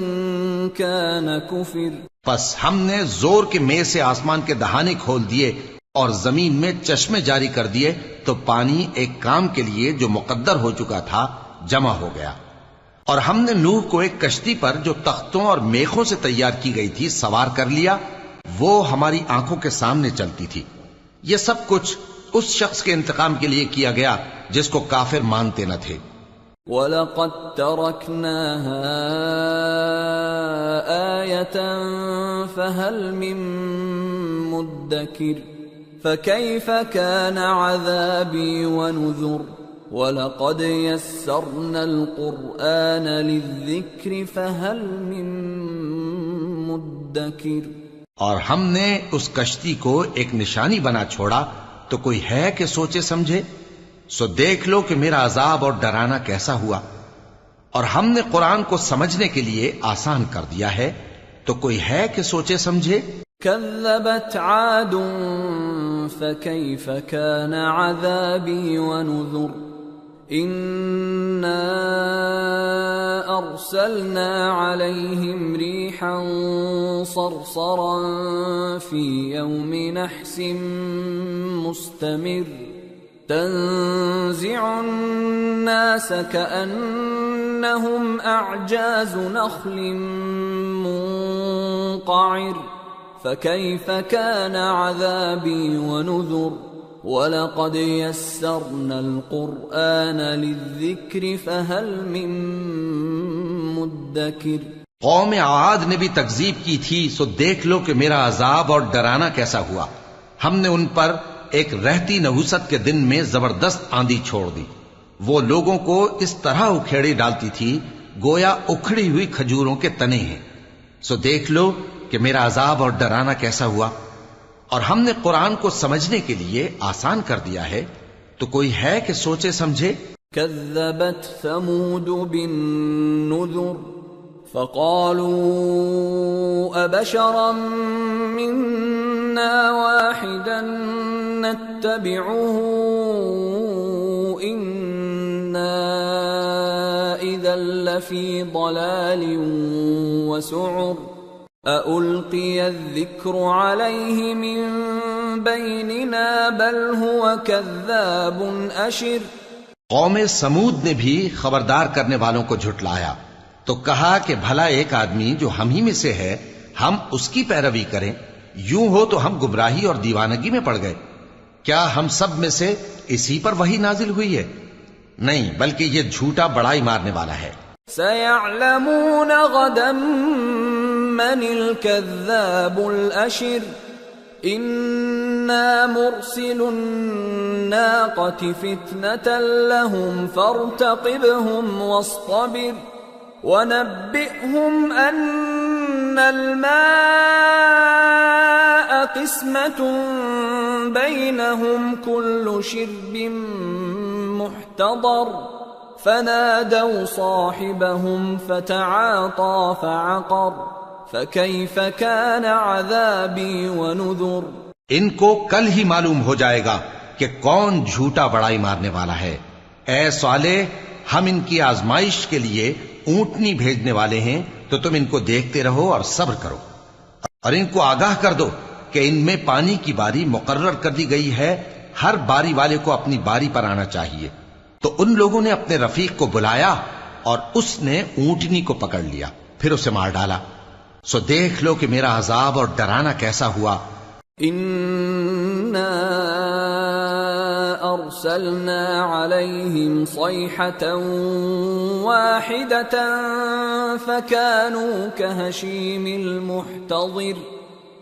كان كفر. پس ہم نے زور کے مے سے آسمان کے دہانے کھول دیے اور زمین میں چشمے جاری کر دیے، تو پانی ایک کام کے لیے جو مقدر ہو چکا تھا جمع ہو گیا. اور ہم نے نوح کو ایک کشتی پر جو تختوں اور میخوں سے تیار کی گئی تھی سوار کر لیا، وہ ہماری آنکھوں کے سامنے چلتی تھی. یہ سب کچھ اس شخص کے انتقام کے لیے کیا گیا جس کو کافر مانتے نہ تھے. وَلَقَدْ تَرَكْنَاهَا آيَةً فَهَلْ مِن مُدَّكِرٍ فَكَيْفَ كَانَ عَذَابِي وَنُذُرِ. وَلَقَدْ يَسَّرْنَا الْقُرْآنَ لِلذِّكْرِ فَهَلْ مِن مُدَّكِرٍ. اور ہم نے اس کشتی کو ایک نشانی بنا چھوڑا، تو کوئی ہے کہ سوچے سمجھے؟ سو دیکھ لو کہ میرا عذاب اور ڈرانا کیسا ہوا. اور ہم نے قرآن کو سمجھنے کے لیے آسان کر دیا ہے، تو کوئی ہے کہ سوچے سمجھے؟ كذبت عاد فكيف كان عذابي ونذر. إنا أرسلنا عليهم ريحا صرصرا في يوم نحس مستمر تنزع الناس كأنهم أعجاز نخل منقعر. فكيف كان عذابي ونذر. وَلَقَدْ يَسَّرْنَا الْقُرْآنَ لِلذِّكْرِ فَهَلْ مِن مُدَّكِرٍ. قوم عاد نے بھی تکذیب کی تھی، سو دیکھ لو کہ میرا عذاب اور ڈرانا کیسا ہوا. ہم نے ان پر ایک رہتی نحوست کے دن میں زبردست آندھی چھوڑ دی. وہ لوگوں کو اس طرح اکھیڑی ڈالتی تھی گویا اکھڑی ہوئی کھجوروں کے تنے ہیں. سو دیکھ لو کہ میرا عذاب اور ڈرانا کیسا ہوا. اور ہم نے قرآن کو سمجھنے کے لیے آسان کر دیا ہے، تو کوئی ہے کہ سوچے سمجھے؟ كذبت ثمود بالنذر فقالوا أبشرا منا واحدا نتبعه إنا إذا لفي ضلال وسعر. أَأُلْقِيَ الذِّكْرُ عَلَيْهِ مِن بَيْنِنَا بَلْ هُوَ كَذَّابٌ أَشِرٌ. قوم سمود نے بھی خبردار کرنے والوں کو جھٹلایا، تو کہا کہ بھلا ایک آدمی جو ہم ہی میں سے ہے ہم اس کی پیروی کریں؟ یوں ہو تو ہم گمراہی اور دیوانگی میں پڑ گئے. کیا ہم سب میں سے اسی پر وحی نازل ہوئی ہے؟ نہیں، بلکہ یہ جھوٹا بڑائی مارنے والا ہے. سَيَعْلَمُونَ غَدًا من الكذاب الأشر. إنا مرسل الناقة فتنة لهم فارتقبهم واصطبر وَنَبِّئْهُمْ أَنَّ الْمَاءَ قِسْمَةٌ بَيْنَهُمْ كُلُّ شِرْبٍ مُحْتَضَرٌ فَنَادَوْا صَاحِبَهُمْ فَتَعَاطَى فَعَقَرَ فَكَيْفَ كَانَ عَذَابِي وَنُذُرِ۔ ان کو کل ہی معلوم ہو جائے گا کہ کون جھوٹا بڑائی مارنے والا ہے۔ اے صالح، ہم ان کی آزمائش کے لیے اونٹنی بھیجنے والے ہیں، تو تم ان کو دیکھتے رہو اور صبر کرو، اور ان کو آگاہ کر دو کہ ان میں پانی کی باری مقرر کر دی گئی ہے، ہر باری والے کو اپنی باری پر آنا چاہیے۔ تو ان لوگوں نے اپنے رفیق کو بلایا اور اس نے اونٹنی کو پکڑ لیا، پھر اسے مار ڈالا۔ سو دیکھ لو کہ میرا عذاب اور ڈرانا کیسا ہوا۔ إِنَّا أَرْسَلْنَا عَلَيْهِمْ صَيْحَةً وَاحِدَةً فَكَانُوا كَهَشِيمِ الْمُحْتَظِرِ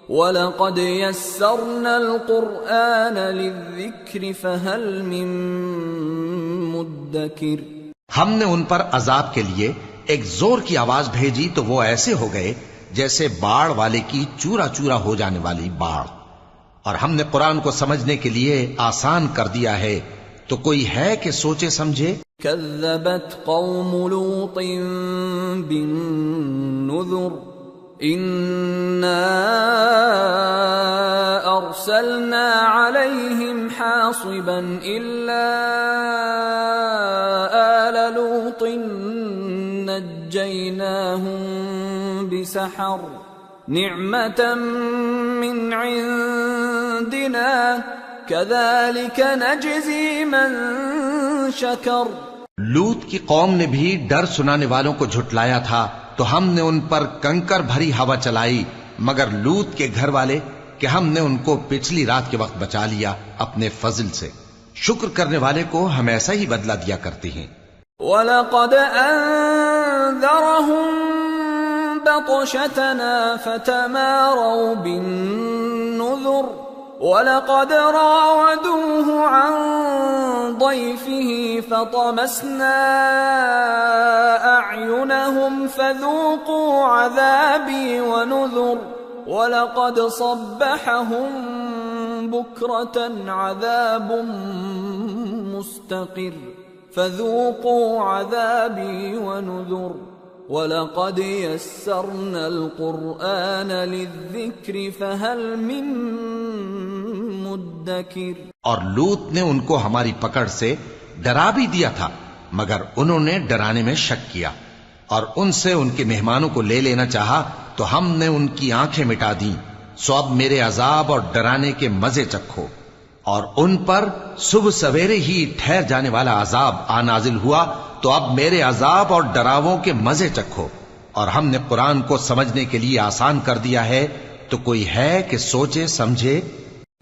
وَلَقَدْ يَسَّرْنَا الْقُرْآنَ لِلذِّكْرِ فَهَلْ مِن مُدَّكِرٍ۔ ہم نے ان پر عذاب کے لیے ایک زور کی آواز بھیجی تو وہ ایسے ہو گئے جیسے باڑ والے کی چورا چورا ہو جانے والی باڑ، اور ہم نے قرآن کو سمجھنے کے لیے آسان کر دیا ہے، تو کوئی ہے کہ سوچے سمجھے؟ كذبت قوم لوط بالنذر إنا أرسلنا عليهم حاصبا إلا آل لوط نجيناهم بسحر نعمة من عندنا كذلك نجزي من شكر۔ لوط کی قوم نے بھی ڈر سنانے والوں کو جھٹلایا تھا، تو ہم نے ان پر کنکر بھری ہوا چلائی، مگر لوط کے گھر والے کہ ہم نے ان کو پچھلی رات کے وقت بچا لیا اپنے فضل سے۔ شکر کرنے والے کو ہم ایسا ہی بدلہ دیا کرتے ہیں۔ وَلَقَدْ أَنذَرَهُم بَطْشَتَنَا فَتَمَارَوْا بِالنُّذُرِ وَلَقَدْ رَاوَدُوهُ عَن ضَيْفِهِ فَطَمَسْنَا أَعْيُنَهُمْ فَذُوقُوا عَذَابِي وَنُذُرِ وَلَقَدْ صَبَّحَهُم بُكْرَةً عَذَابٌ مُسْتَقِرٌ فَذُوقُوا عَذَابِي وَنُذُرِ وَلَقَدْ يَسَّرْنَا الْقُرْآنَ لِلذِّكْرِ فَهَلْ مِن مُدَّكِرٍ۔ اور لوط نے ان کو ہماری پکڑ سے ڈرا بھی دیا تھا، مگر انہوں نے ڈرانے میں شک کیا، اور ان سے ان کے مہمانوں کو لے لینا چاہا تو ہم نے ان کی آنکھیں مٹا دیں۔ سو اب میرے عذاب اور ڈرانے کے مزے چکھو۔ اور ان پر صبح سویرے ہی ٹھہر جانے والا عذاب آ نازل ہوا، تو اب میرے عذاب اور ڈراووں کے مزے چکھو۔ اور ہم نے قرآن کو سمجھنے کے لیے آسان کر دیا ہے، تو کوئی ہے کہ سوچے سمجھے؟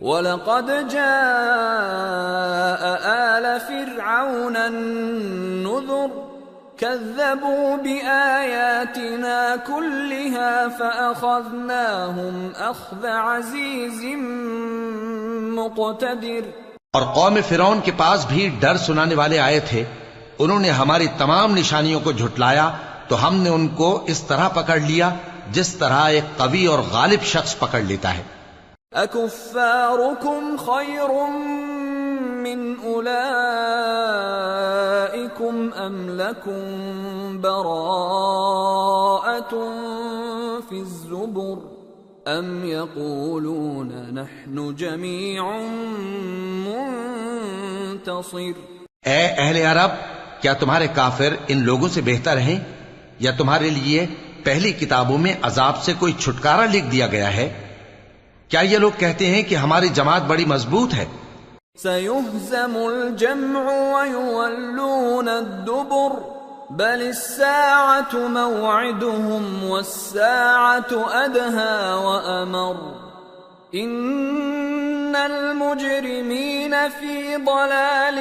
وَلَقَدْ جَاءَ آلَ فِرْعَوْنَ النُّذُرُ كَذَّبُوا بِآيَاتِنَا كُلِّهَا فَأَخَذْنَاهُمْ أَخْذَ عَزِيزٍ مُقْتَدِرٍ۔ اور قوم فرعون کے پاس بھی ڈر سنانے والے آئے تھے، انہوں نے ہماری تمام نشانیوں کو جھٹلایا، تو ہم نے ان کو اس طرح پکڑ لیا جس طرح ایک قوی اور غالب شخص پکڑ لیتا ہے۔ أَكُفَّارُكُمْ خَيْرٌ مِّنْ أُولَئِكُمْ أَمْ لَكُمْ بَرَاءَةٌ فِي الزُّبُرِ أَمْ يَقُولُونَ نَحْنُ جَمِيعٌ مُنْتَصِرٌ۔ اے اہل عرب، کیا تمہارے کافر ان لوگوں سے بہتر ہیں، یا تمہارے لیے پہلی کتابوں میں عذاب سے کوئی چھٹکارا لکھ دیا گیا ہے؟ کیا یہ لوگ کہتے ہیں کہ ہماری جماعت بڑی مضبوط ہے؟ سَيُهْزَمُ الْجَمْعُ وَيُوَلُّونَ الدُّبُرَ بَلِ السَّاعَةُ مَوْعِدُهُمْ وَالسَّاعَةُ أَدْهَى وَأَمَرُّ إِنَّ الْمُجْرِمِينَ فِي ضَلَالٍ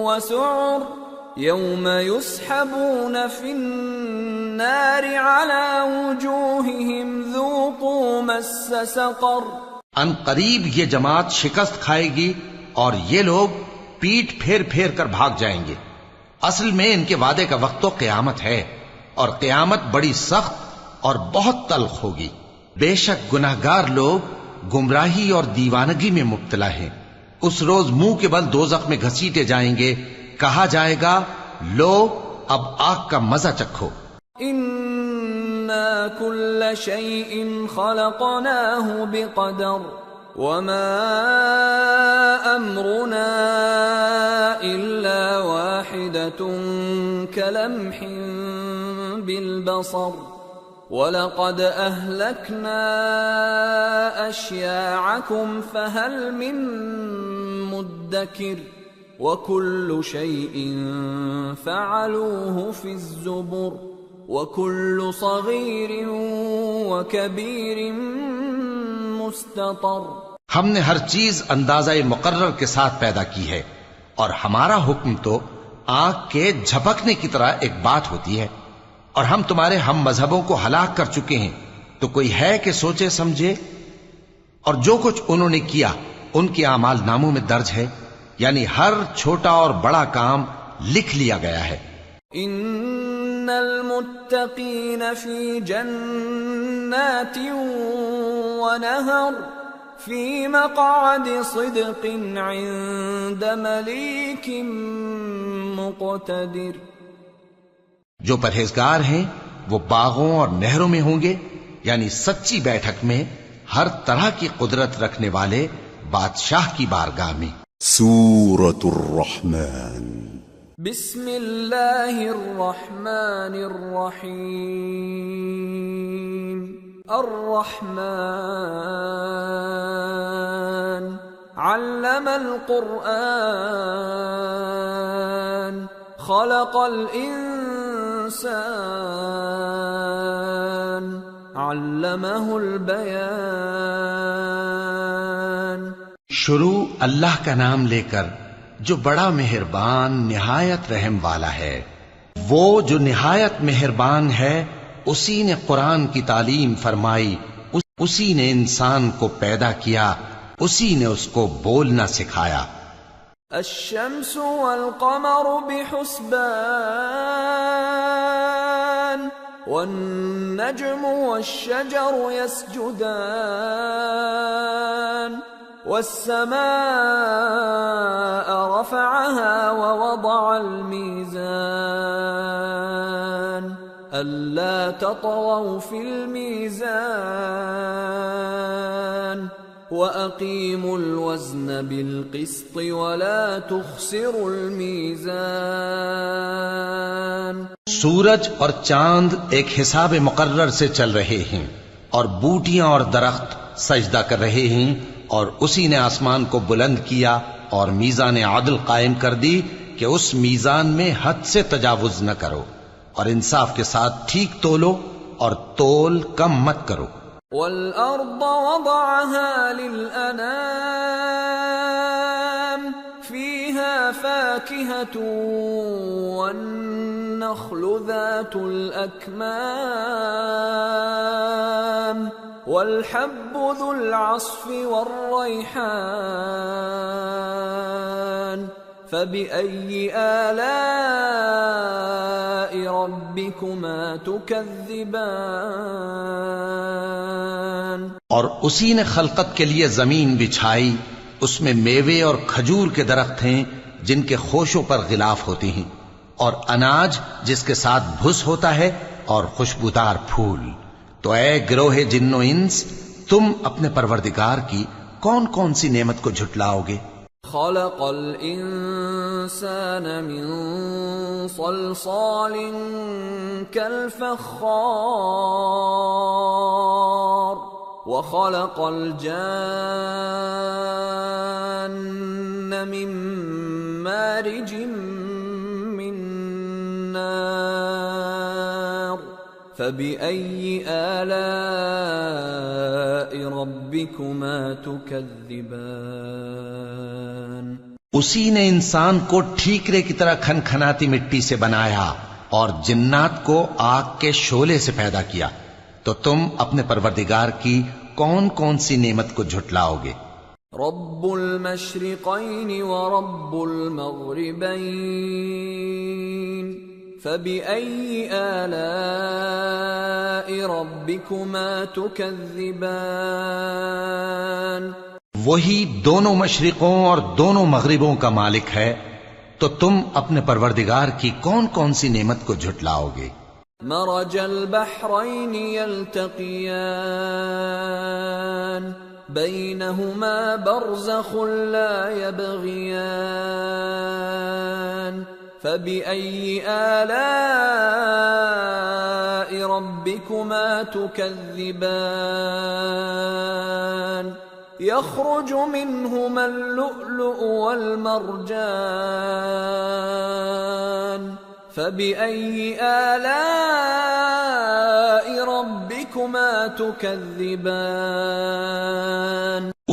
وَسُعُرٍ يَوْمَ يُسْحَبُونَ فِي النَّارِ عَلَى وُجُوهِهِمْ ذُوقُوا مَسَّ سَقَرَ۔ ان قریب یہ جماعت شکست کھائے گی اور یہ لوگ پیٹ پھیر پھیر کر بھاگ جائیں گے۔ اصل میں ان کے وعدے کا وقت تو قیامت ہے، اور قیامت بڑی سخت اور بہت تلخ ہوگی. بے شک گناہگار لوگ گمراہی اور دیوانگی میں مبتلا ہیں. اس روز منہ کے بل دوزخ میں گھسیٹے جائیں گے. کہا جائے گا لو اب آگ کا مزہ چکھو. اِنَّا كُلَّ شَيْءٍ خَلَقْنَاهُ بِقَدَرٍ وَمَا أَمْرُنَا إِلَّا وَاحِدَةٌ كَلَمْحٍ بِالْبَصَرِ وَلَقَدْ أَهْلَكْنَا أَشْيَاعَكُمْ فَهَلْ مِن مُدَّكِرٍ وَكُلُّ شَيْءٍ فَعَلُوهُ فِي الزُّبُرِ وَكُلُّ صَغِيرٍ وَكَبِيرٍ مُسْتَطَرٍ. ہم نے ہر چیز اندازہ مقرر کے ساتھ پیدا کی ہے، اور ہمارا حکم تو آنکھ کے جھپکنے کی طرح ایک بات ہوتی ہے. اور ہم تمہارے ہم مذہبوں کو ہلاک کر چکے ہیں، تو کوئی ہے کہ سوچے سمجھے؟ اور جو کچھ انہوں نے کیا ان کے اعمال ناموں میں درج ہے، یعنی ہر چھوٹا اور بڑا کام لکھ لیا گیا ہے. ان المتقین فی جنات ونہر فی مقعد صدق عند ملیک مقتدر. جو پرہیزگار ہیں وہ باغوں اور نہروں میں ہوں گے، یعنی سچی بیٹھک میں ہر طرح کی قدرت رکھنے والے بادشاہ کی بارگاہ میں. سورة الرحمن. بسم اللہ الرحمن الرحیم. الرحمن علم القرآن خلق الانسان علمہ البیان. شروع اللہ کا نام لے کر جو بڑا مہربان نہایت رحم والا ہے. وہ جو نہایت مہربان ہے اسی نے قرآن کی تعلیم فرمائی، اسی نے انسان کو پیدا کیا، اسی نے اس کو بولنا سکھایا. الشمس والقمر بحسبان والنجم والشجر يسجدان والسماء رفعها ووضع الميزان ألا تطغوا في الميزان وَأَقِيمُوا الْوَزْنَ بِالْقِسْطِ وَلَا تُخْسِرُوا الْمِيزَانَ. سورج اور چاند ایک حساب مقرر سے چل رہے ہیں، اور بوٹیاں اور درخت سجدہ کر رہے ہیں، اور اسی نے آسمان کو بلند کیا اور میزان عدل قائم کر دی کہ اس میزان میں حد سے تجاوز نہ کرو، اور انصاف کے ساتھ ٹھیک تولو اور تول کم مت کرو. وَالْأَرْضَ وَضَعَهَا لِلْأَنَامِ فِيهَا فَاكِهَةٌ وَالنَّخْلُ ذَاتُ الْأَكْمَامِ وَالْحَبُّ ذُو الْعَصْفِ وَالرَّيْحَانُ فَبِأَيِّ آلَاءِ رَبِّكُمَا تُكَذِّبَانِ. اور اسی نے خلقت کے لیے زمین بچھائی، اس میں میوے اور کھجور کے درخت ہیں جن کے خوشوں پر غلاف ہوتی ہیں، اور اناج جس کے ساتھ بھس ہوتا ہے، اور خوشبودار پھول. تو اے گروہ جن و انس، تم اپنے پروردگار کی کون کون سی نعمت کو جھٹلاؤ گے؟ خلق الانسان من صلصال كالفخار وخلق الجان من مارج من نار فبأي آلاء ربكما تكذبان. اسی نے انسان کو ٹھیکرے کی طرح کھنکھناتی مٹی سے بنایا اور جنات کو آگ کے شعلے سے پیدا کیا. تو تم اپنے پروردگار کی کون کون سی نعمت کو جھٹلاؤ گے؟ رب المشرقین ورب المغربین فبأي آلاء ربكما تكذبان وہی دونوں مشرقوں اور دونوں مغربوں کا مالک ہے، تو تم اپنے پروردگار کی کون کون سی نعمت کو جھٹلاؤ گے؟ مرج البحرين يلتقيان بينهما برزخ لا يبغيان فبأي آلاء ربكما تكذبان يخرج منهما اللؤلؤ والمرجان فبأي آلاء ربكما تكذبان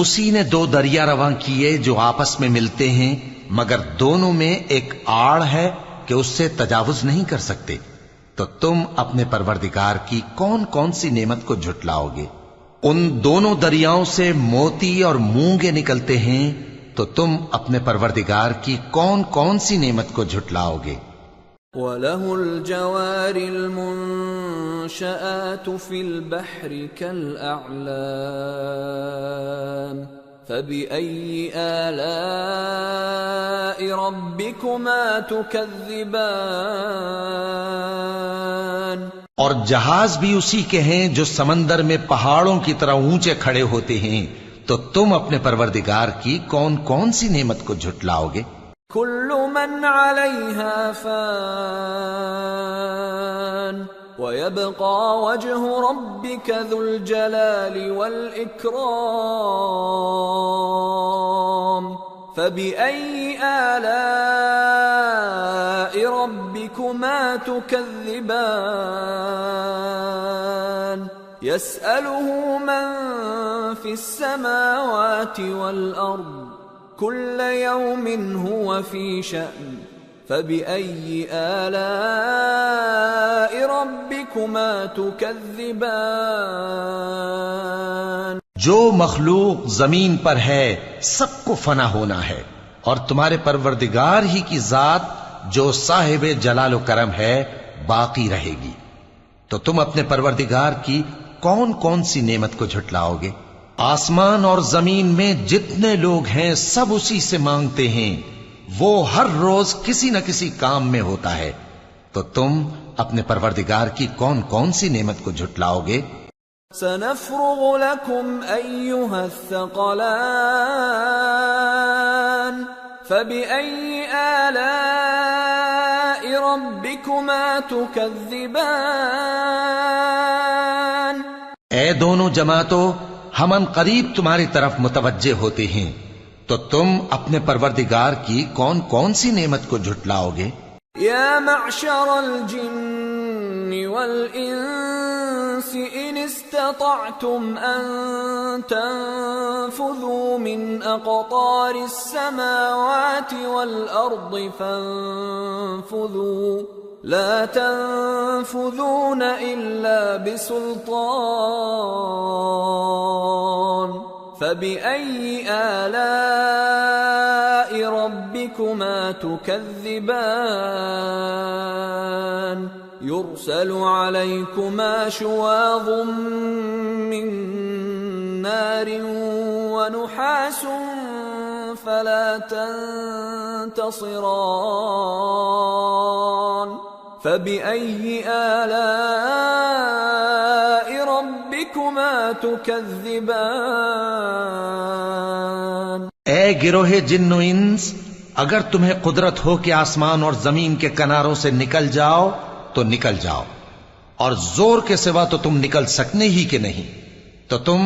اسی نے دو دریا رواں کیے جو آپس میں ملتے ہیں، مگر دونوں میں ایک آڑ ہے کہ اس سے تجاوز نہیں کر سکتے، تو تم اپنے پروردگار کی کون کون سی نعمت کو جھٹلاؤ گے؟ ان دونوں دریاؤں سے موتی اور مونگے نکلتے ہیں، تو تم اپنے پروردگار کی کون کون سی نعمت کو جھٹلاؤ گے؟ وَلَهُ الْجَوَارِ الْمُنشَآتُ فِي الْبَحْرِ كَالْأَعْلَامِ فَبِأَيِّ آلَاءِ رَبِّكُمَا تُكَذِّبَانِ اور جہاز بھی اسی کے ہیں جو سمندر میں پہاڑوں کی طرح اونچے کھڑے ہوتے ہیں، تو تم اپنے پروردگار کی کون کون سی نعمت کو جھٹلاؤ گے؟ كل من عليها فان ويبقى وجه ربك ذو الجلال والإكرام فبأي آلاء ربكما تكذبان يسأله من في السماوات والأرض كل يوم هو في شأن فبأي آلاء ربكما تكذبان جو مخلوق زمین پر ہے سب کو فنا ہونا ہے، اور تمہارے پروردگار ہی کی ذات جو صاحب جلال و کرم ہے باقی رہے گی، تو تم اپنے پروردگار کی کون کون سی نعمت کو جھٹلاؤ گے؟ آسمان اور زمین میں جتنے لوگ ہیں سب اسی سے مانگتے ہیں، وہ ہر روز کسی نہ کسی کام میں ہوتا ہے، تو تم اپنے پروردگار کی کون کون سی نعمت کو جھٹلاؤ گے؟ سنفرغ لكم أيها الثقلان فبأي آلاء ربكما تكذبان اے دونوں جماعتوں، ہم ان قریب تمہاری طرف متوجہ ہوتے ہیں، تو تم اپنے پروردگار کی کون کون سی نعمت کو جھٹلاؤ گے؟ یا معشر الجن والانس ان استطعتم ان تنفذوا من اقطار السماوات والارض فانفذوا لا تنفذون الا بسلطان فبأي آلاء ربكما تكذبان يرسل عليكما شواظ من نار ونحاس فلا تنتصران فبأي آلاء ربكما تكذبان اے گروہ جن و انس، اگر تمہیں قدرت ہو کہ آسمان اور زمین کے کناروں سے نکل جاؤ تو نکل جاؤ، اور زور کے سوا تو تم نکل سکنے ہی کہ نہیں، تو تم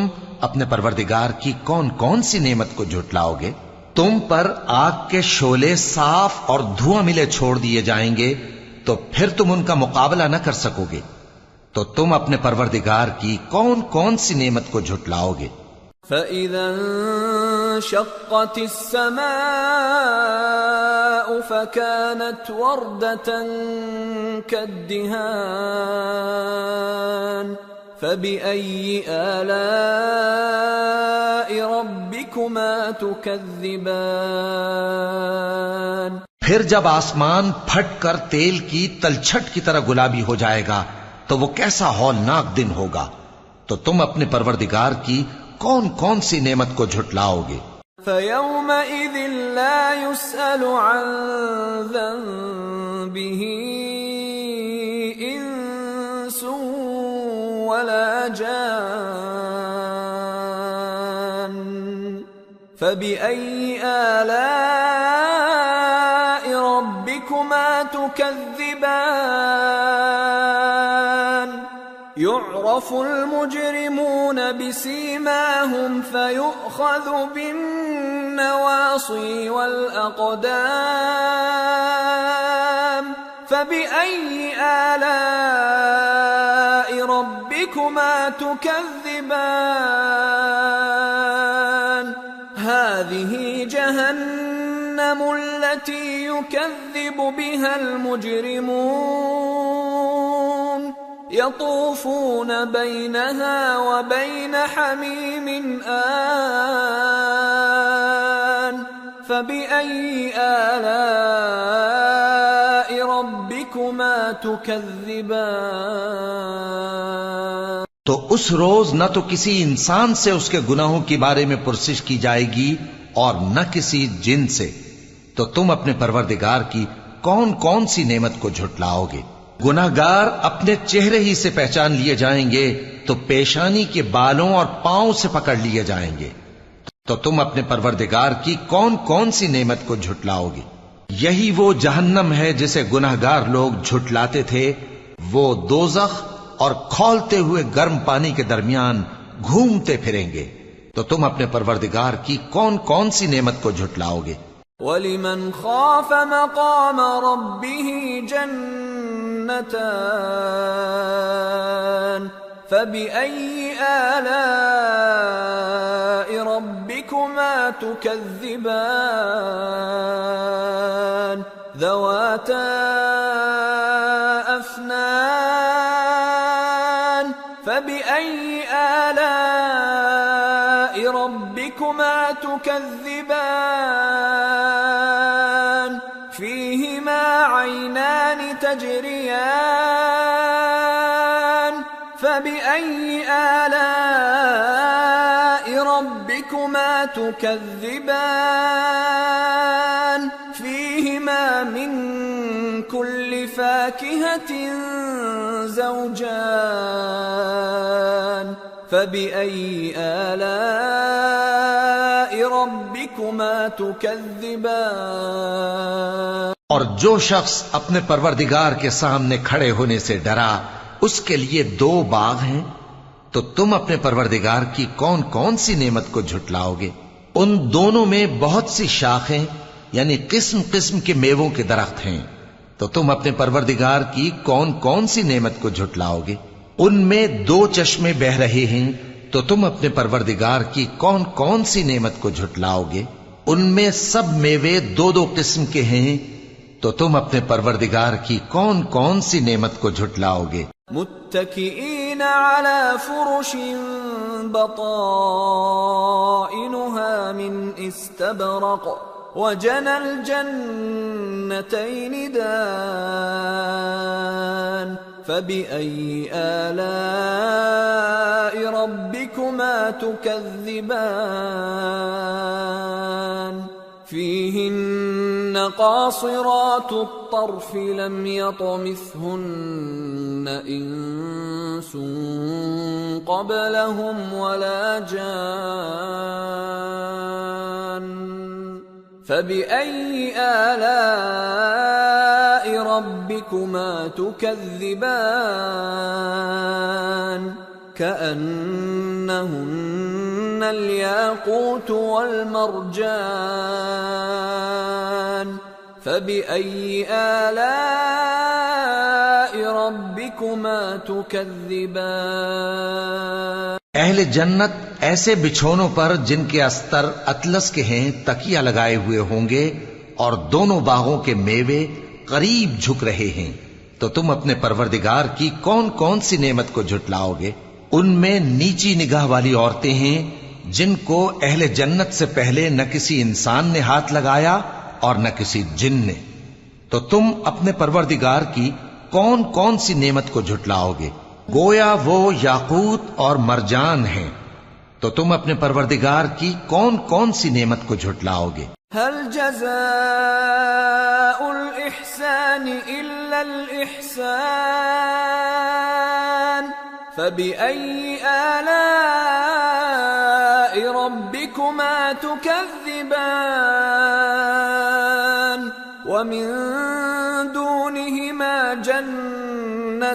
اپنے پروردگار کی کون کون سی نعمت کو جھٹلاؤ گے؟ تم پر آگ کے شعلے صاف اور دھواں ملے چھوڑ دیے جائیں گے، تو پھر تم ان کا مقابلہ نہ کر سکو گے، تو تم اپنے پروردگار کی کون کون سی نعمت کو جھٹلاؤ گے؟ فَإِذَا انشَقَّتِ السَّمَاءُ فَكَانَتْ وَرْدَةً كَالدِّهَانِ فَبِأَيِّ آلَاءِ رَبِّكُمَا تُكَذِّبَانِ پھر جب آسمان پھٹ کر تیل کی تلچھٹ کی طرح گلابی ہو جائے گا تو وہ کیسا ہولناک دن ہوگا. تو تم اپنے پروردگار کی کون کون سی نعمت کو جھٹلاؤ گے؟ فَيَوْمَئِذٍ لَا يُسْأَلُ عَنْ ذَنبِهِ إِنسٌ وَلَا جَانٌّ فَبِأَيِّ آلَاءِ رَبِّكُمَا تُكَذِّبَانِ يُعْرَفُ الْمُجْرِمُونَ بِسِيمَاهُمْ فَيُؤْخَذُ بِالنَّوَاصِي وَالْأَقْدَامِ فَبِأَيِّ آلَاءِ رَبِّكُمَا تُكَذِّبَانِ هَذِهِ جَهَنَّمُ الَّتِي يُكَذِّبُ بِهَا الْمُجْرِمُونَ يطوفون بينها وبين حميم آن فبأي آلاء ربكما تكذبان. تو اس روز نہ تو کسی انسان سے اس کے گناہوں کے بارے میں پرسش کی جائے گی اور نہ کسی جن سے. تو تم اپنے پروردگار کی کون کون سی نعمت کو جھٹلاؤ گے؟ گناہگار اپنے چہرے ہی سے پہچان لیے جائیں گے تو پیشانی کے بالوں اور پاؤں سے پکڑ لیے جائیں گے. تو تم اپنے پروردگار کی کون کون سی نعمت کو جھٹلاؤ گے؟ یہی وہ جہنم ہے جسے گناہگار لوگ جھٹلاتے تھے. وہ دوزخ اور کھولتے ہوئے گرم پانی کے درمیان گھومتے پھریں گے. تو تم اپنے پروردگار کی کون کون سی نعمت کو جھٹلاؤ گے؟ وَلِمَنْ خَافَ مَقَامَ رَبِّهِ جَنَّتَانِ فَبِأَيِّ آلَاءِ رَبِّكُمَا تُكَذِّبَانِ ذَوَاتَا أَفْنَانٍ فَبِأَيِّ آلَاءِ رَبِّكُمَا تُكَذِّبَانِ فِيهِمَا عَيْنَانِ تَجْرِيَانِ فَبِأَيِّ آلَاءِ رَبِّكُمَا تُكَذِّبَانِ فِيهِمَا مِن كُلِّ فَاكِهَةٍ زَوْجَانِ فَبِأَيِّ آلَاءِ رَبِّكُمَا تُكَذِّبَانِ. اور جو شخص اپنے پروردگار کے سامنے کھڑے ہونے سے ڈرا اس کے لیے 2 باغ ہیں. تو تم اپنے پروردگار کی کون کون سی نعمت کو جھٹلاؤ گے؟ ان دونوں میں بہت سی شاخیں یعنی قسم قسم کے میووں کے درخت ہیں. تو تم اپنے پروردگار کی کون کون سی نعمت کو جھٹلاؤ گے؟ ان میں 2 چشمے بہ رہے ہیں. تو تم اپنے پروردگار کی کون کون سی نعمت کو جھٹلاؤ گے؟ ان میں سب میوے 2 قسم کے ہیں. تو تم اپنے پروردگار کی کون کون سی نعمت کو جھٹلاؤ گے؟ متكئين على فرش بطائنها من استبرق وجنى الجنتين دان فبأي آلاء ربكما تكذبان فيهن قاصرات الطرف لم يطمثهن إنس قبلهم ولا جان فبأي آلاء ربكما تكذبان كأنهن الياقوت والمرجان فبأي آلاء ربكما تكذبان. اہل جنت ایسے بچھونوں پر جن کے استر اطلس کے ہیں تکیہ لگائے ہوئے ہوں گے اور دونوں باغوں کے میوے قریب جھک رہے ہیں. تو تم اپنے پروردگار کی کون کون سی نعمت کو جھٹلاؤ گے؟ ان میں نیچی نگاہ والی عورتیں ہیں جن کو اہل جنت سے پہلے نہ کسی انسان نے ہاتھ لگایا اور نہ کسی جن نے. تو تم اپنے پروردگار کی کون کون سی نعمت کو جھٹلاؤ گے؟ گویا وہ یاقوت اور مرجان ہیں، تو تم اپنے پروردگار کی کون کون سی نعمت کو جھٹلاؤ گے؟ هل جزاء الإحسان إلا الإحسان فبأي آلاء ربكما تكذبان ومن دونهما جنتان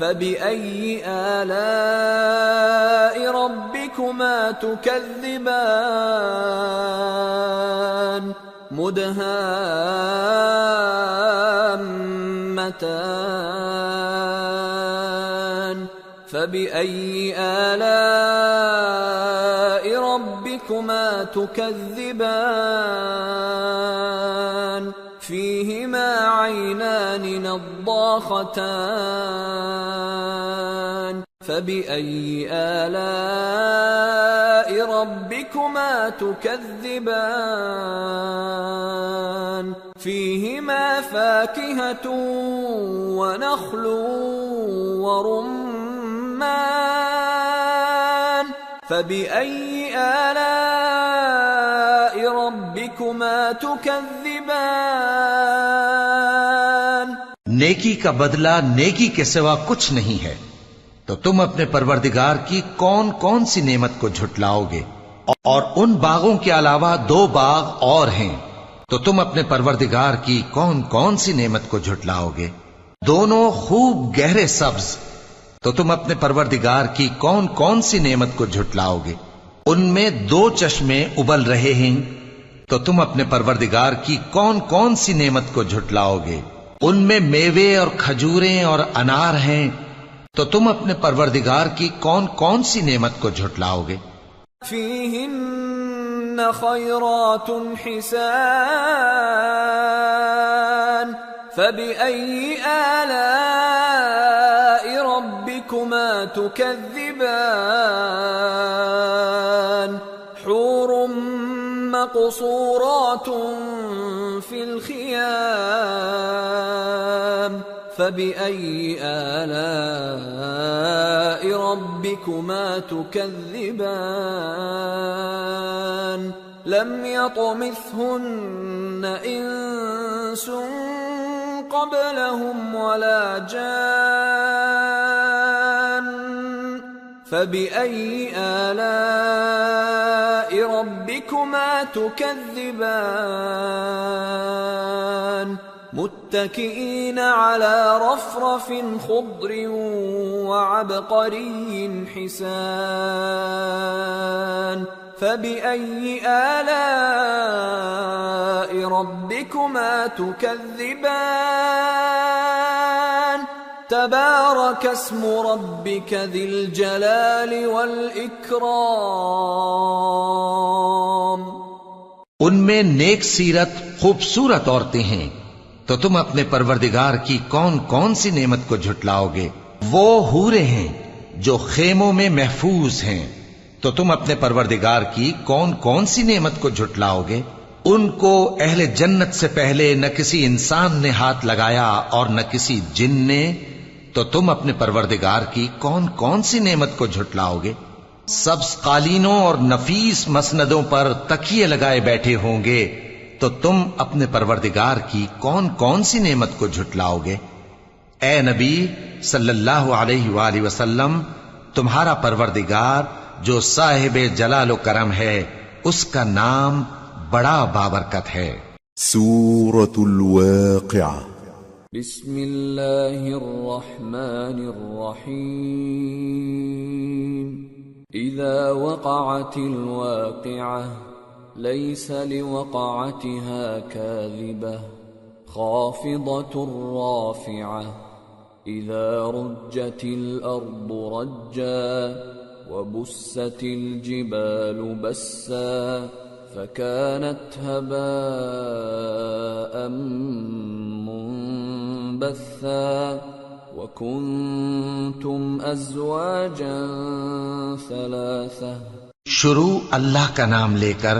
فبأي آلاء ربكما تكذبان مدهامتان فبأي آلاء ربكما تكذبان فيهما عينان نضاختان فبأي آلاء ربكما تكذبان فيهما فاكهة ونخل ورمان فبأي آلاء ربكما تكذبان نیکی کا بدلہ نیکی کے سوا کچھ نہیں ہے، تو تم اپنے پروردگار کی کون کون سی نعمت کو جھٹلاؤ گے؟ اور ان باغوں کے علاوہ 2 باغ اور ہیں، تو تم اپنے پروردگار کی کون کون سی نعمت کو جھٹلاؤ گے؟ دونوں خوب گہرے سبز، تو تم اپنے پروردگار کی کون کون سی نعمت کو جھٹلاؤ گے؟ ان میں 2 چشمے ابل رہے ہیں، تو تم اپنے پروردگار کی کون کون سی نعمت کو جھٹلاؤ گے؟ ان میں میوے اور کھجوریں اور انار ہیں، تو تم اپنے پروردگار کی کون کون سی نعمت کو جھٹلاؤ گے؟ فیہن خیرات حسان فبأي آلاء ربكما تكذبان حور مقصورات في الخيام فبأي آلاء ربكما تكذبان لم يطمثهن إنس قبلهم ولا جان فبأي آلاء ربكما تكذبان متكئين على رفرف خضر وعبقري حسان فبأي آلاء ربكما تكذبان تبارك اسم ربك ذي الجلال والإكرام ان میں نیک سیرت خوبصورت عورتیں ہیں، تو تم اپنے پروردگار کی کون کون سی نعمت کو جھٹلاؤ گے؟ وہ حوریں ہیں جو خیموں میں محفوظ ہیں، تو تم اپنے پروردگار کی کون کون سی نعمت کو جھٹلاؤ گے؟ ان کو اہل جنت سے پہلے نہ کسی انسان نے ہاتھ لگایا اور نہ کسی جن نے، تو تم اپنے پروردگار کی کون کون سی نعمت کو جھٹلاؤ گے؟ سبز قالینوں اور نفیس مسندوں پر تکیے لگائے بیٹھے ہوں گے، تو تم اپنے پروردگار کی کون کون سی نعمت کو جھٹلاؤ گے؟ اے نبی صلی اللہ علیہ وآلہ وسلم، تمہارا پروردگار جو صاحب جلال و کرم ہے، اس کا نام بڑا بابرکت ہے۔ سورة الواقعة بسم اللہ الرحمن الرحیم اذا وقعت الواقعة ليس لوقعتها كاذبة خافضة رافعة إذا رجت الأرض رجا وبست الجبال بسا فكانت هباء منبثا وكنتم أزواجا ثلاثة شروع اللہ کا نام لے کر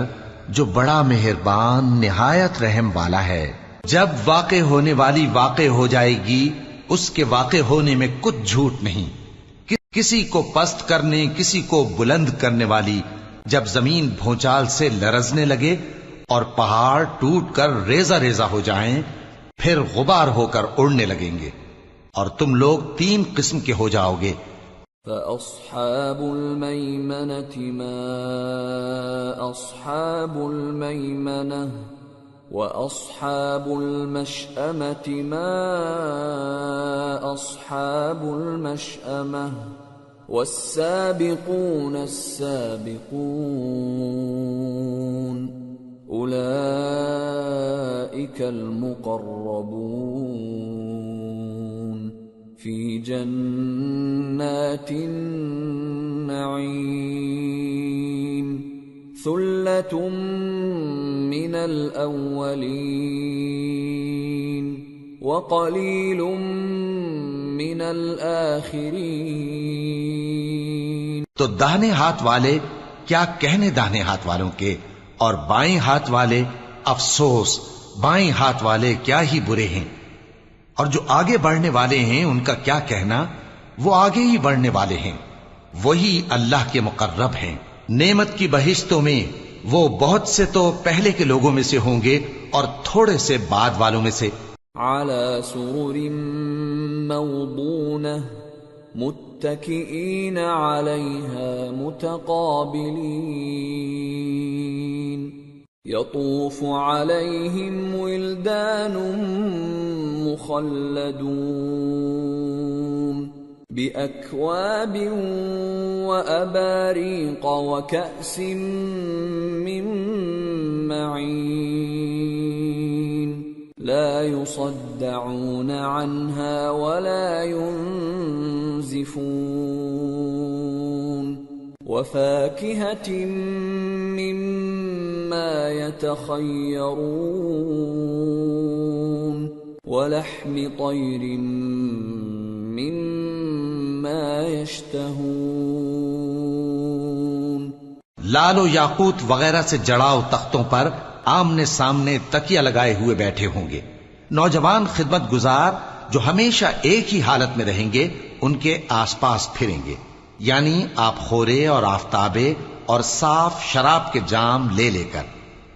جو بڑا مہربان نہایت رحم والا ہے۔ جب واقع ہونے والی واقع ہو جائے گی، اس کے واقع ہونے میں کچھ جھوٹ نہیں۔ کسی کو پست کرنے کسی کو بلند کرنے والی جب زمین بھونچال سے لرزنے لگے اور پہاڑ ٹوٹ کر ریزہ ریزہ ہو جائیں، پھر غبار ہو کر اڑنے لگیں گے، اور تم لوگ 3 قسم کے ہو جاؤ گے۔ فأصحاب الميمنة ما أصحاب الميمنة وأصحاب المشأمة ما أصحاب المشأمة والسابقون السابقون أولئك المقربون في جنات النعيم ثلة من الأولين وقليل من الآخرين۔ تو داہنے ہاتھ والے کیا کہنے داہنے ہاتھ والوں کے، اور بائیں ہاتھ والے افسوس بائیں ہاتھ والے کیا ہی برے ہیں، اور جو آگے بڑھنے والے ہیں ان کا کیا کہنا، وہ آگے ہی بڑھنے والے ہیں، وہی اللہ کے مقرب ہیں۔ نعمت کی بہشتوں میں وہ بہت سے تو پہلے کے لوگوں میں سے ہوں گے اور تھوڑے سے بعد والوں میں سے۔ على سرر موضونة متكئين عليها متقابلين يطوف عليهم ولدان مخلدون بأكواب وأباريق وكأس من معين لا يصدعون عنها ولا ينزفون وفاكهة مما يتخيرون ولحم طير مما يشتهون۔ لال و یاقوت وغیرہ سے جڑاؤ تختوں پر آمنے سامنے تکیہ لگائے ہوئے بیٹھے ہوں گے۔ نوجوان خدمت گزار جو ہمیشہ ایک ہی حالت میں رہیں گے ان کے آس پاس پھریں گے، یعنی آپ خورے اور آفتابے اور صاف شراب کے جام لے لے کر۔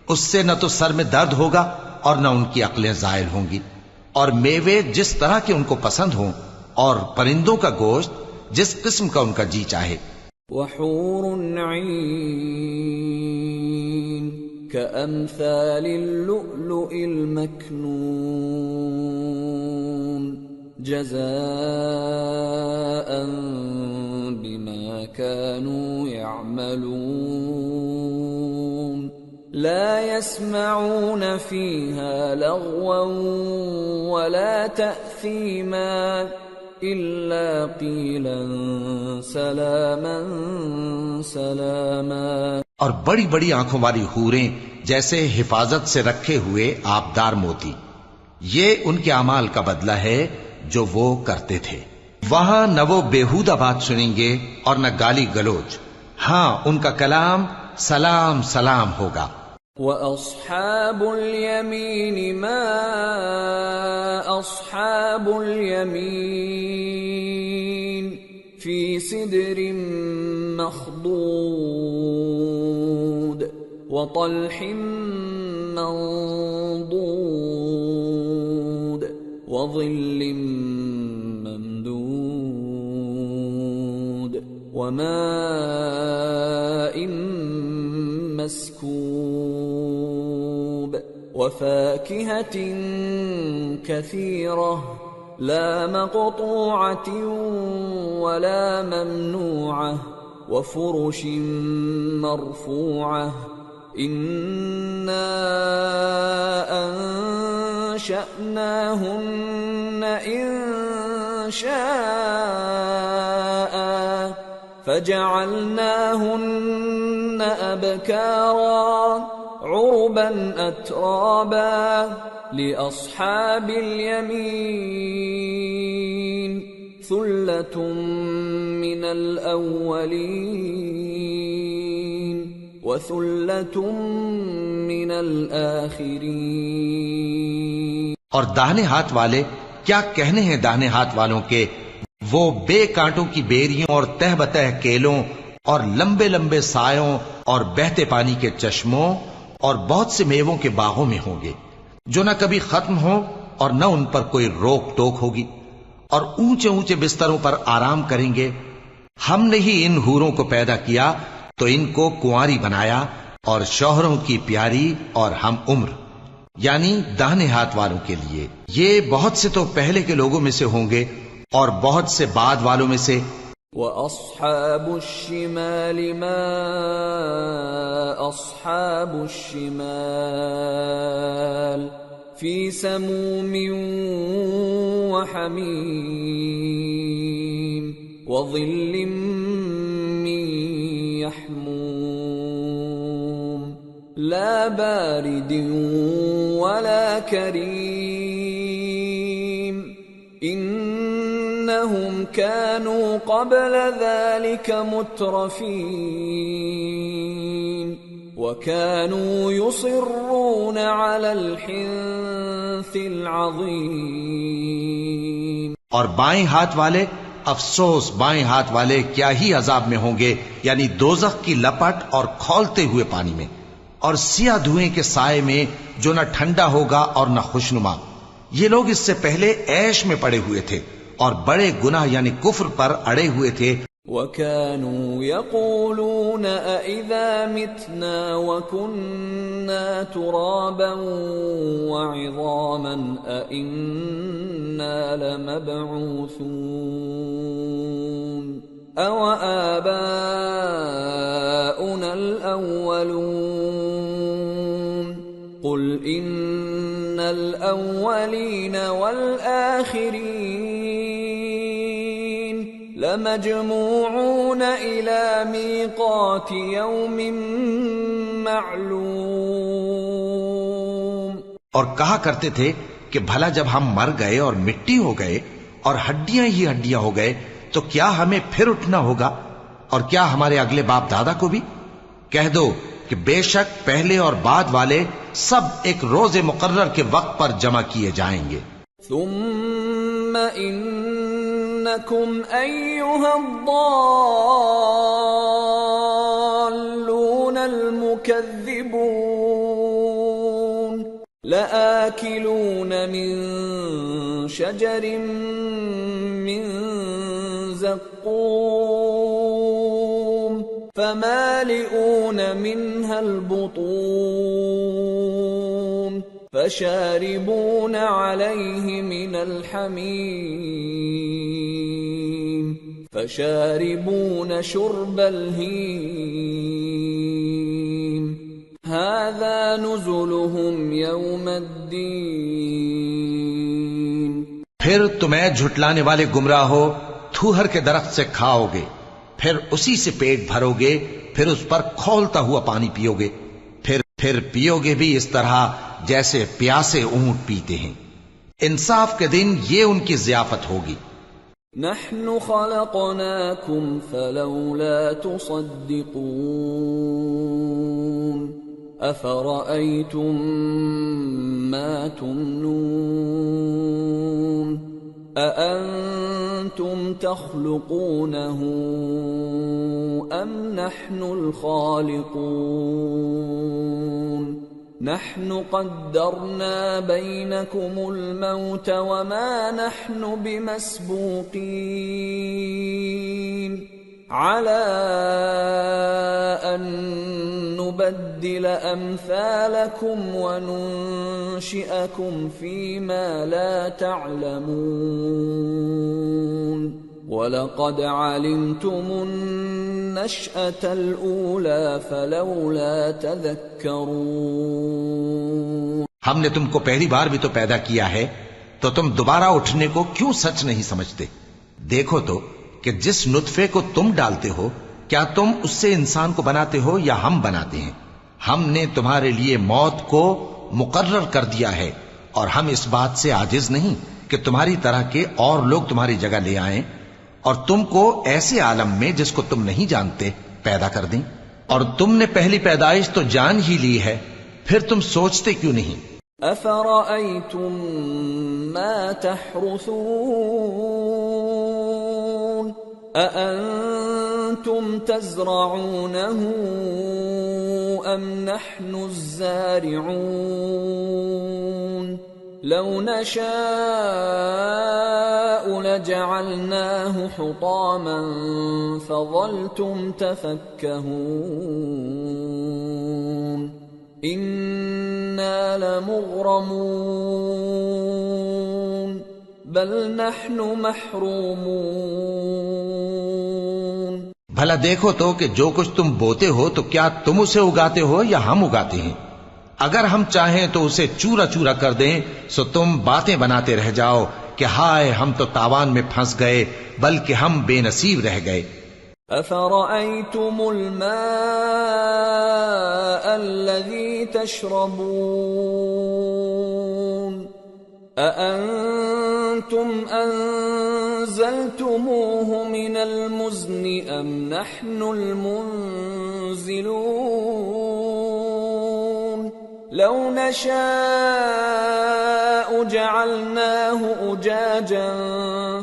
اس سے نہ تو سر میں درد ہوگا اور نہ ان کی عقلیں زائل ہوں گی، اور میوے جس طرح کے ان کو پسند ہوں، اور پرندوں کا گوشت جس قسم کا ان کا جی چاہے۔ وحور عین كأمثال اللؤلؤ المكنون جزاء بما كانوا يعملون لا يسمعون فيها لغوا ولا تأثيما إلا قيلا سلاما سلاما۔ اور بڑی بڑی آنکھوں والی حوریں جیسے حفاظت سے رکھے ہوئے آبدار موتی، یہ ان کے اعمال کا بدلہ ہے جو وہ کرتے تھے۔ وہاں نہ وہ بیہودہ بات سنیں گے اور نہ گالی گلوچ، ہاں ان کا کلام سلام سلام ہوگا۔ وَأَصْحَابُ الْيَمِينِ مَا أَصْحَابُ الْيَمِينِ فِي سِدْرٍ مَّخْضُودٍ وَطَلْحٍ مَّنضُودٍ وَظِلٍّ مَّمْدُودٍ وَمَاءٍ مسكوب وفاكهة كثيرة لا مقطوعة ولا ممنوعة وفرش مرفوعة إنا أنشأناهن إنشاء فجعلناهن أبكارا عربا أترابا لأصحاب اليمين ثلة من الأولين وثلة من الآخرين. اور داہنے ہاتھ والے کیا کہنے ہیں داہنے ہاتھ والوں کے، وہ بے کانٹوں کی بیریوں اور تہ بتہ کیلوں اور لمبے لمبے سایوں اور بہتے پانی کے چشموں اور بہت سے میووں کے باغوں میں ہوں گے، جو نہ کبھی ختم ہوں اور نہ ان پر کوئی روک ٹوک ہوگی، اور اونچے اونچے بستروں پر آرام کریں گے. ہم نے ہی ان حوروں کو پیدا کیا تو ان کو کنواری بنایا، اور شوہروں کی پیاری اور ہم عمر، یعنی داہنے ہاتھ والوں کے لیے. یہ بہت سے تو پہلے کے لوگوں میں سے ہوں گے اور بہت سے بعد والوں میں سے. وَأَصْحَابُ الشِّمَالِ مَا أَصْحَابُ الشِّمَالِ فِي سَمُومٍ وَحَمِيمٍ وَظِلٍّ مِّن يَحْمُومٍ لَا بَارِدٍ وَلَا كَرِيمٍ إِنَّهُمْ كَانُوا قَبْلَ ذَلِكَ مُتْرَفِينَ وَكَانُوا يُصِرُّونَ عَلَى الْحِنثِ الْعَظِيمِ. اور بائیں ہاتھ والے، افسوس بائیں ہاتھ والے کیا ہی عذاب میں ہوں گے، یعنی دوزخ کی لپٹ اور کھولتے ہوئے پانی میں، اور سیاہ دھوئیں کے سائے میں جو نہ ٹھنڈا ہوگا اور نہ خوشنما. یہ لوگ اس سے پہلے عیش میں پڑے ہوئے تھے اور بڑے گناہ یعنی کفر پر اڑے ہوئے تھے. وَكَانُوا يَقُولُونَ أَإِذَا مِتْنَا وَكُنَّا تُرَابًا وَعِظَامًا أَإِنَّا لَمَبْعُوثُونَ أَوَآبَاؤُنَا الْأَوَّلُونَ قُلْ إِنَّ الْأَوَّلِينَ وَالْآخِرِينَ لَمَجْمُوعُونَ إِلَى مِيقَاتِ يَوْمٍ مَّعْلُومٍ. اور کہا کرتے تھے کہ بھلا جب ہم مر گئے اور مٹی ہو گئے اور ہڈیاں ہی ہڈیاں ہو گئے تو کیا ہمیں پھر اٹھنا ہوگا، اور کیا ہمارے اگلے باپ دادا کو بھی؟ کہہ دو کہ بے شک پہلے اور بعد والے سب ایک روز مقرر کے وقت پر جمع کیے جائیں گے. ثم انکم ایھا الضالون المکذبون لآکلون من شجر من زقوم فمالئون منها البطون فشاربون عليه من الحميم فشاربون شرب الهيم هذا نزلهم يوم الدين. پھر تمہیں جھٹلانے والے گمراہ ہو تھوہر کے درخت سے کھاؤ گے، پھر اسی سے پیٹ بھرو گے، پھر اس پر کھولتا ہوا پانی پیو گے، پھر پیو گے بھی اس طرح جیسے پیاسے اونٹ پیتے ہیں. انصاف کے دن یہ ان کی ضیافت ہوگی. نحن خلقناكم فلولا تصدقون أفرأيتم ما تمنون أأنتم تخلقونه أم نحن الخالقون نحن قدرنا بينكم الموت وما نحن بمسبوقين على أن نبدل أمثالكم وننشئكم فيما لا تعلمون وَلَقَدْ عَلِمْتُمُ النَّشْأَةَ الْأُولَى فَلَوْلَا تَذَكَّرُونَ. ہم نے تم کو پہلی بار بھی تو پیدا کیا ہے، تو تم دوبارہ اٹھنے کو کیوں سچ نہیں سمجھتے؟ دیکھو تو کہ جس نطفے کو تم ڈالتے ہو کیا تم اس سے انسان کو بناتے ہو یا ہم بناتے ہیں؟ ہم نے تمہارے لیے موت کو مقرر کر دیا ہے، اور ہم اس بات سے عاجز نہیں کہ تمہاری طرح کے اور لوگ تمہاری جگہ لے آئیں اور تم کو ایسے عالم میں جس کو تم نہیں جانتے پیدا کر دیں. اور تم نے پہلی پیدائش تو جان ہی لی ہے، پھر تم سوچتے کیوں نہیں؟ أفرأيتم ما تحرثون أأنتم تزرعونه أم نحن الزارعون لو نشاء لجعلناه حطاما فظلتم تفكهون إنا لمغرمون بل نحن محرومون بھلا دیکھو تو کہ جو کچھ تم بوتے ہو تو کیا تم اسے اگاتے ہو یا ہم اگاتے ہیں؟ اگر ہم چاہیں تو اسے چورا چورا کر دیں سو تم باتیں بناتے رہ جاؤ کہ ہائے ہم تو تاوان میں پھنس گئے، بلکہ ہم بے نصیب رہ گئے۔ أفرأيتم الماء الذي تشربون أأنتم أنزلتموه من المزن أم نحن المنزلون لو نشاء جعلناه أجاجا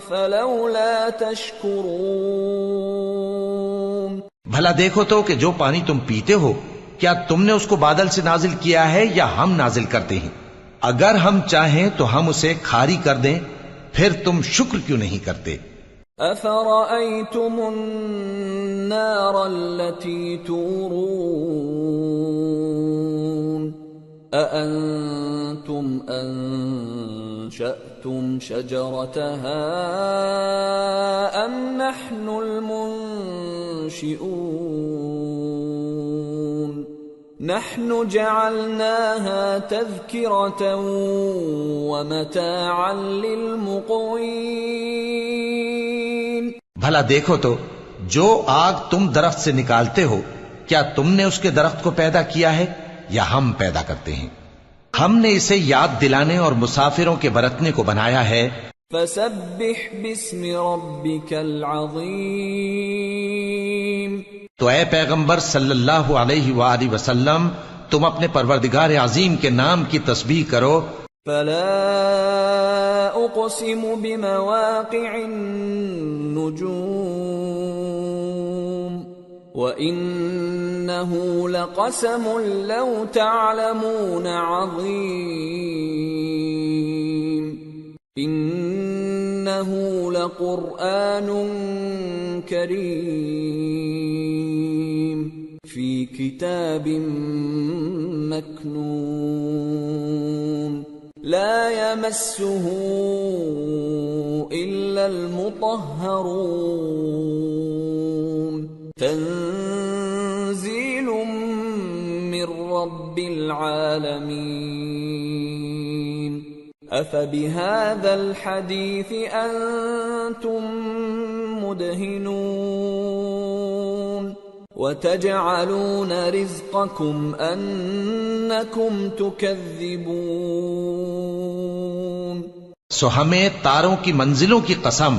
فلولا تشكرون بھلا دیکھو تو کہ جو پانی تم پیتے ہو کیا تم نے اس کو بادل سے نازل کیا ہے یا ہم نازل کرتے ہیں؟ اگر ہم چاہیں تو ہم اسے کھاری کر دیں، پھر تم شکر کیوں نہیں کرتے؟ أفرأيتم النار التي تورون أأنتم أنشأتم شجرتها أم نحن المنشئون نحن جعلناها تذكرة ومتاعا للمقوين بھلا دیکھو تو جو آگ تم درخت سے نکالتے ہو کیا تم نے اس کے درخت کو پیدا کیا ہے یا ہم پیدا کرتے ہیں؟ ہم نے اسے یاد دلانے اور مسافروں کے برتنے کو بنایا ہے۔ فسبح باسم ربك العظیم، تو اے پیغمبر صلی اللہ علیہ وآلہ وسلم تم اپنے پروردگار عظیم کے نام کی تسبیح کرو۔ فلا اقسم بمواقع النجوم وإنه لقسم لو تعلمون عظيم إنه لقرآن كريم في كتاب مكنون لا يمسه إلا المطهرون تنزيل من رب العالمين أفبهذا الحديث أنتم مدهنون وتجعلون رزقكم أنكم تكذبون سو ہمیں تاروں کی منزلوں کی قسم،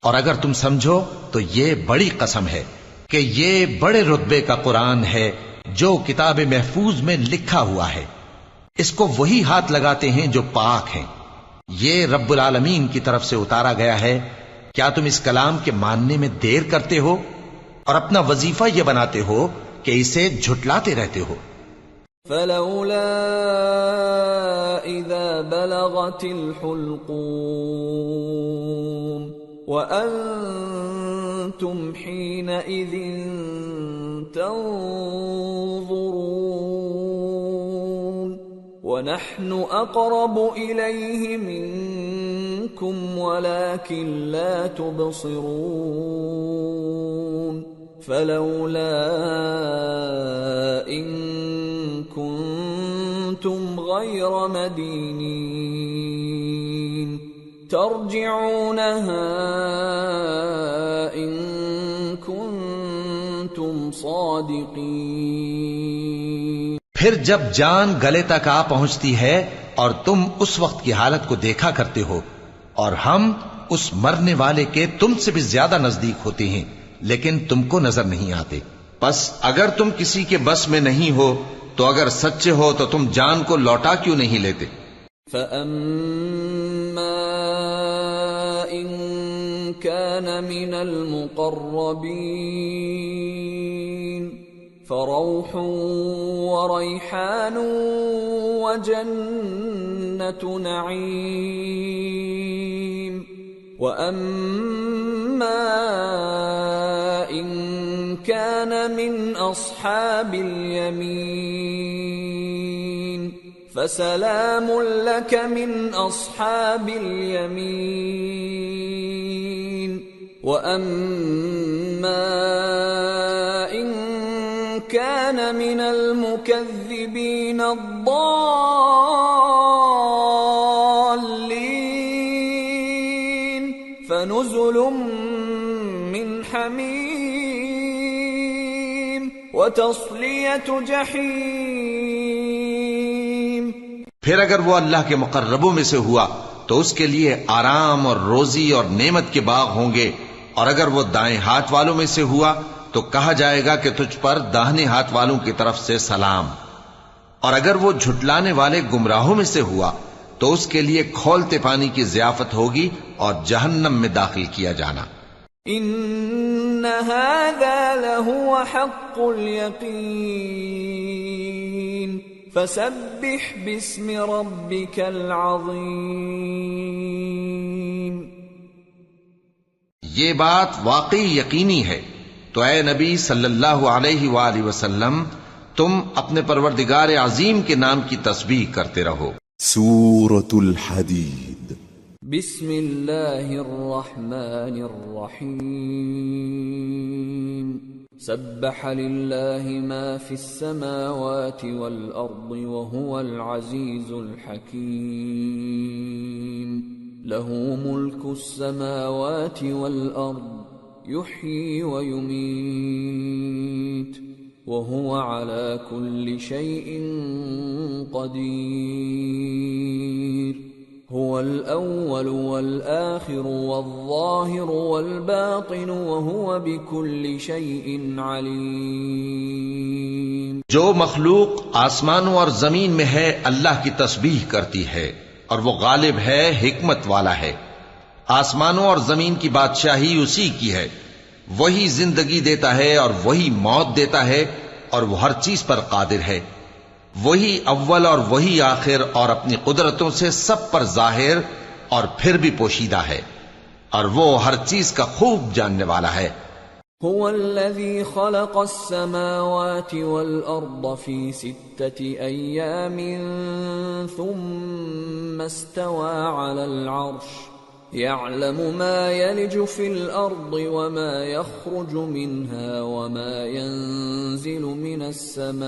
اور اگر تم سمجھو تو یہ بڑی قسم ہے کہ یہ بڑے رتبے کا قرآن ہے جو کتاب محفوظ میں لکھا ہوا ہے، اس کو وہی ہاتھ لگاتے ہیں جو پاک ہیں، یہ رب العالمین کی طرف سے اتارا گیا ہے۔ کیا تم اس کلام کے ماننے میں دیر کرتے ہو اور اپنا وظیفہ یہ بناتے ہو کہ اسے جھٹلاتے رہتے ہو؟ فلولا اذا بلغت الحلقوم وانتم حينئذ تنظرون ونحن اقرب اليه منكم ولكن لا تبصرون فلولا ان كنتم غير مدينين ترجعونها ان كنتم صادقين پھر جب جان گلے تک آ پہنچتی ہے اور تم اس وقت کی حالت کو دیکھا کرتے ہو اور ہم اس مرنے والے کے تم سے بھی زیادہ نزدیک ہوتے ہیں لیکن تم کو نظر نہیں آتے، پس اگر تم کسی کے بس میں نہیں ہو تو اگر سچے ہو تو تم جان کو لوٹا کیوں نہیں لیتے؟ فَأَمَّا إِن كَانَ مِنَ الْمُقَرَّبِينَ فَرَوْحٌ وَرَيْحَانٌ وَجَنَّةُ نَعِيمٍ وَأَمَّا إِن كَانَ مِنْ أَصْحَابِ الْيَمِينِ فَسَلَامٌ لَكَ مِنْ أَصْحَابِ الْيَمِينِ وَأَمَّا إِن كَانَ مِنَ الْمُكَذِّبِينَ الضَّالِّينَ فَنُزُلٌ مِّنْ حَمِيمٍ وَتَصْلِيَةُ جَحِيمٍ۔ پھر اگر وہ اللہ کے مقربوں میں سے ہوا تو اس کے لیے آرام اور روزی اور نعمت کے باغ ہوں گے، اور اگر وہ دائیں ہاتھ والوں میں سے ہوا تو کہا جائے گا کہ تجھ پر داہنے ہاتھ والوں کی طرف سے سلام، اور اگر وہ جھٹلانے والے گمراہوں میں سے ہوا تو اس کے لیے کھولتے پانی کی ضیافت ہوگی اور جہنم میں داخل کیا جانا۔ ان هذا لهو حق اليقین فسبح باسم ربك العظیم۔ یہ بات واقعی یقینی ہے، تو اے نبی صلی اللہ علیہ وآلہ وسلم تم اپنے پروردگار عظیم کے نام کی تسبیح کرتے رہو۔ سورة الحديد۔ بسم اللہ الرحمن الرحیم۔ سبح للہ ما فی السماوات والارض وهو العزیز الحکیم۔ له ملک السماوات والارض يحيي ويميت وهو على كل شيء قدير۔ هو الأول والآخر والظاهر والباطن وهو بكل شيء عليم۔ جو مخلوق آسمانوں اور زمین میں ہے اللہ کی تسبیح کرتی ہے، اور وہ غالب ہے، حکمت والا ہے۔ آسمانوں اور زمین کی بادشاہی اسی کی ہے، وہی زندگی دیتا ہے اور وہی موت دیتا ہے، اور وہ ہر چیز پر قادر ہے۔ وہی اول اور وہی آخر، اور اپنی قدرتوں سے سب پر ظاہر اور پھر بھی پوشیدہ ہے، اور وہ ہر چیز کا خوب جاننے والا ہے۔ هو الذي خلق السماوات والأرض في 6 أيام ثم استوى على العرش يعلم ما يلج في الأرض وما يخرج منها وما ينزل من السماء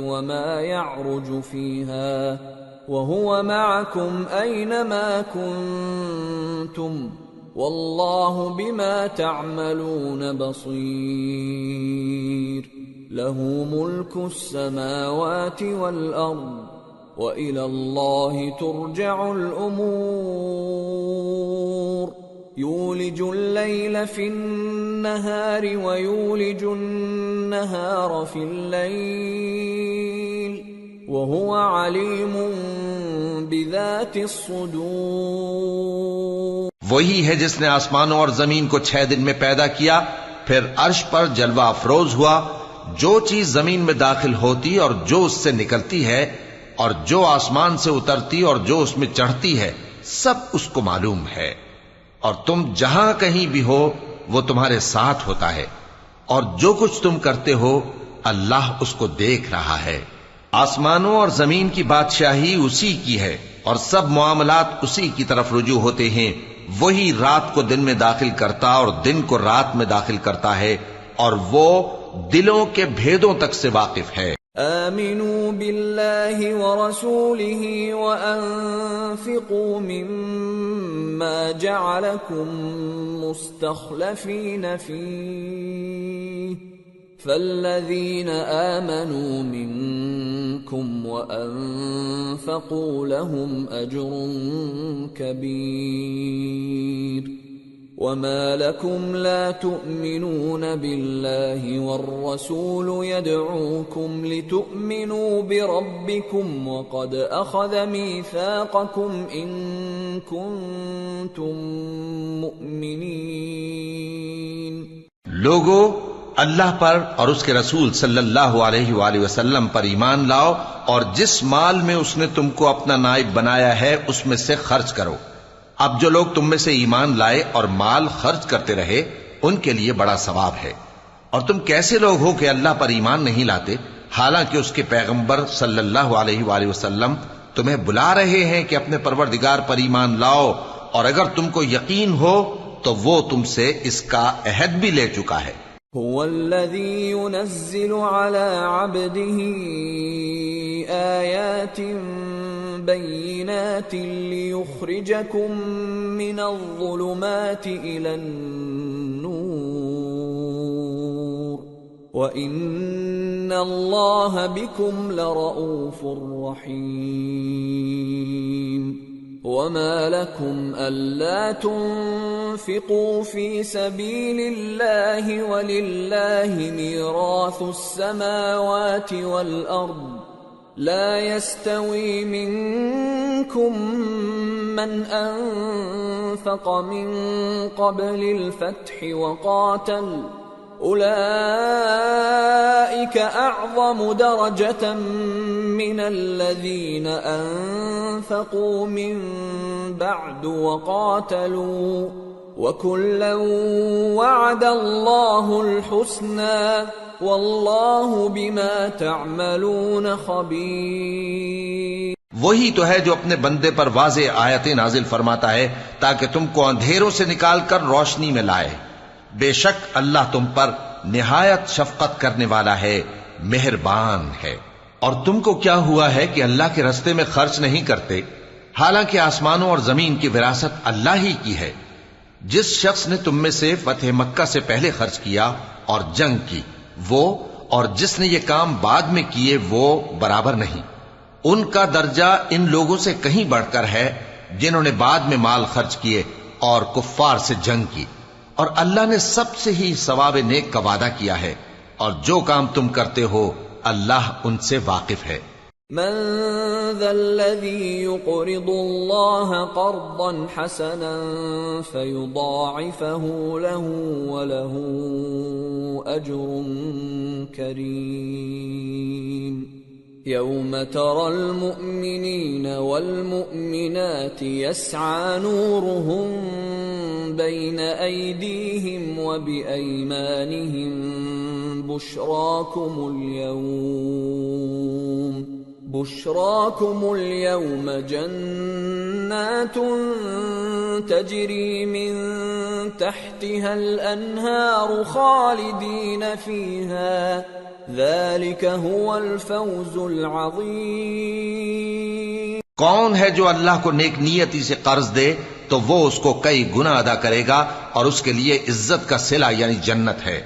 وما يعرج فيها وهو معكم أينما كنتم والله بما تعملون بصير۔ له ملك السماوات والأرض وإلى الله ترجع الأمور۔ يولج الليل في النهار ويولج النهار في الليل وهو عليم بذات الصدور۔ وہی ہے جس نے آسمانوں اور زمین کو 6 دن میں پیدا کیا، پھر عرش پر جلوہ افروز ہوا۔ جو چیز زمین میں داخل ہوتی اور جو اس سے نکلتی ہے، اور جو آسمان سے اترتی اور جو اس میں چڑھتی ہے، سب اس کو معلوم ہے۔ اور تم جہاں کہیں بھی ہو وہ تمہارے ساتھ ہوتا ہے، اور جو کچھ تم کرتے ہو اللہ اس کو دیکھ رہا ہے۔ آسمانوں اور زمین کی بادشاہی اسی کی ہے، اور سب معاملات اسی کی طرف رجوع ہوتے ہیں۔ وہی رات کو دن میں داخل کرتا اور دن کو رات میں داخل کرتا ہے، اور وہ دلوں کے بھیدوں تک سے واقف ہے۔ آمنوا بالله ورسوله وأنفقوا مما جعلكم مستخلفين فيه فالذين آمنوا منكم وأنفقوا لهم أجر كبير۔ وما لكم لا تؤمنون بالله والرسول يدعوكم لتؤمنوا بربكم وقد أخذ ميثاقكم إن كنتم مؤمنين. لوگو، اللہ پر اور اس کے رسول صلی اللہ علیہ وآلہ وسلم پر ایمان لاؤ اور جس مال میں اس نے تم کو اپنا نائب بنایا ہے اس میں سے خرچ کرو. اب جو لوگ تم میں سے ایمان لائے اور مال خرچ کرتے رہے ان کے لیے بڑا ثواب ہے. اور تم کیسے لوگ ہو کہ اللہ پر ایمان نہیں لاتے حالانکہ اس کے پیغمبر صلی اللہ علیہ وآلہ وسلم تمہیں بلا رہے ہیں کہ اپنے پروردگار پر ایمان لاؤ، اور اگر تم کو یقین ہو تو وہ تم سے اس کا عہد بھی لے چکا ہے. هو الذي ينزل على عبده آيات بينات ليخرجكم من الظلمات إلى النور وإن الله بكم لرؤوف رحيم. وما لكم ألا تنفقوا في سبيل الله ولله ميراث السماوات والأرض لا يستوي منكم من أنفق من قبل الفتح وقاتل أولئك أعظم درجة من الذين أنفقوا من بعد وقاتلوا وكلا وعد الله الحسنى والله بما تعملون خبير. وہی تو ہے جو اپنے بندے پر واضح آیتیں نازل فرماتا ہے تاکہ تم کو اندھیروں سے نکال کر روشنی میں لائے. بے شک اللہ تم پر نہایت شفقت کرنے والا ہے، مہربان ہے. اور تم کو کیا ہوا ہے کہ اللہ کے رستے میں خرچ نہیں کرتے حالانکہ آسمانوں اور زمین کی وراثت اللہ ہی کی ہے. جس شخص نے تم میں سے فتح مکہ سے پہلے خرچ کیا اور جنگ کی وہ اور جس نے یہ کام بعد میں کیے وہ برابر نہیں. ان کا درجہ ان لوگوں سے کہیں بڑھ کر ہے جنہوں نے بعد میں مال خرچ کیے اور کفار سے جنگ کی، اور اللہ نے سب سے ہی ثواب نیک کا وعدہ کیا ہے، اور جو کام تم کرتے ہو اللہ ان سے واقف ہے. من ذا الذي يقرض الله قرضا حسنا فيضاعفه له وله أجر كريم. يوم ترى المؤمنين والمؤمنات يسعى نورهم بين أيديهم وبأيمانهم بشراكم اليوم جنات تجري من تحتها الأنهار خالدين فيها ذلك هو الفوز العظيم. کون ہے جو اللہ کو نیک نیتی سے قرض دے تو وہ اس کو کئی گنا ادا کرے گا اور اس کے لیے عزت کا صلہ یعنی جنت ہے.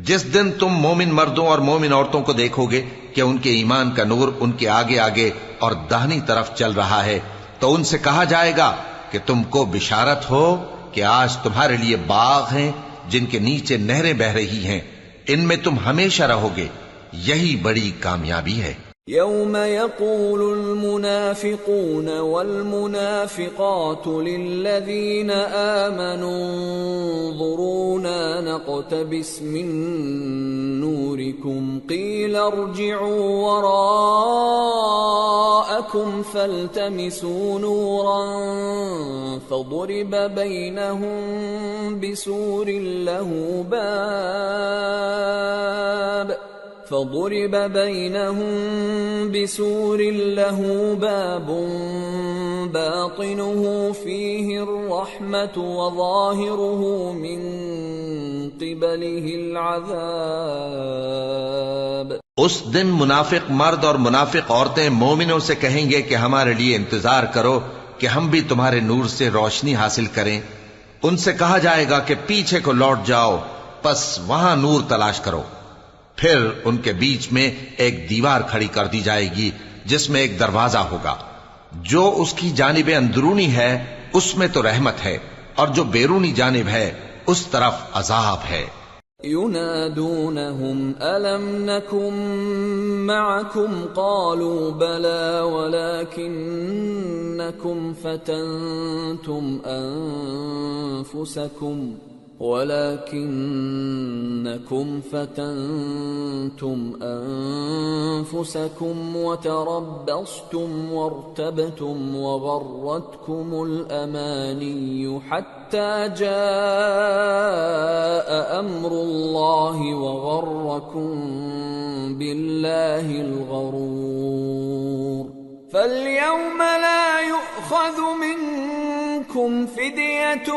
جس دن تم مومن مردوں اور مومن عورتوں کو دیکھو گے کہ ان کے ایمان کا نور ان کے آگے آگے اور داہنی طرف چل رہا ہے تو ان سے کہا جائے گا کہ تم کو بشارت ہو کہ آج تمہارے لیے باغ ہیں جن کے نیچے نہریں بہ رہی ہیں، ان میں تم ہمیشہ رہو گے، یہی بڑی کامیابی ہے. يوم يقول المنافقون والمنافقات للذين آمنوا انظرونا نقتبس من نوركم قيل ارجعوا وراءكم فالتمسوا نورا فضرب بينهم بسور له باب باطنه فيه الرحمة وظاهره من قبله العذاب. اس دن منافق مرد اور منافق عورتیں مومنوں سے کہیں گے کہ ہمارے لیے انتظار کرو کہ ہم بھی تمہارے نور سے روشنی حاصل کریں. ان سے کہا جائے گا کہ پیچھے کو لوٹ جاؤ، پس وہاں نور تلاش کرو. پھر ان کے بیچ میں ایک دیوار کھڑی کر دی جائے گی جس میں ایک دروازہ ہوگا، جو اس کی جانب اندرونی ہے اس میں تو رحمت ہے اور جو بیرونی جانب ہے اس طرف عذاب ہے۔ ينادونهم ألم نكن معكم قالوا بلى ولكنكم فتنتم أنفسكم وتربصتم وارتبتم وغرتكم الأماني حتى جاء أمر الله وغركم بالله الغرور فاليوم لا يؤخذ منكم فدية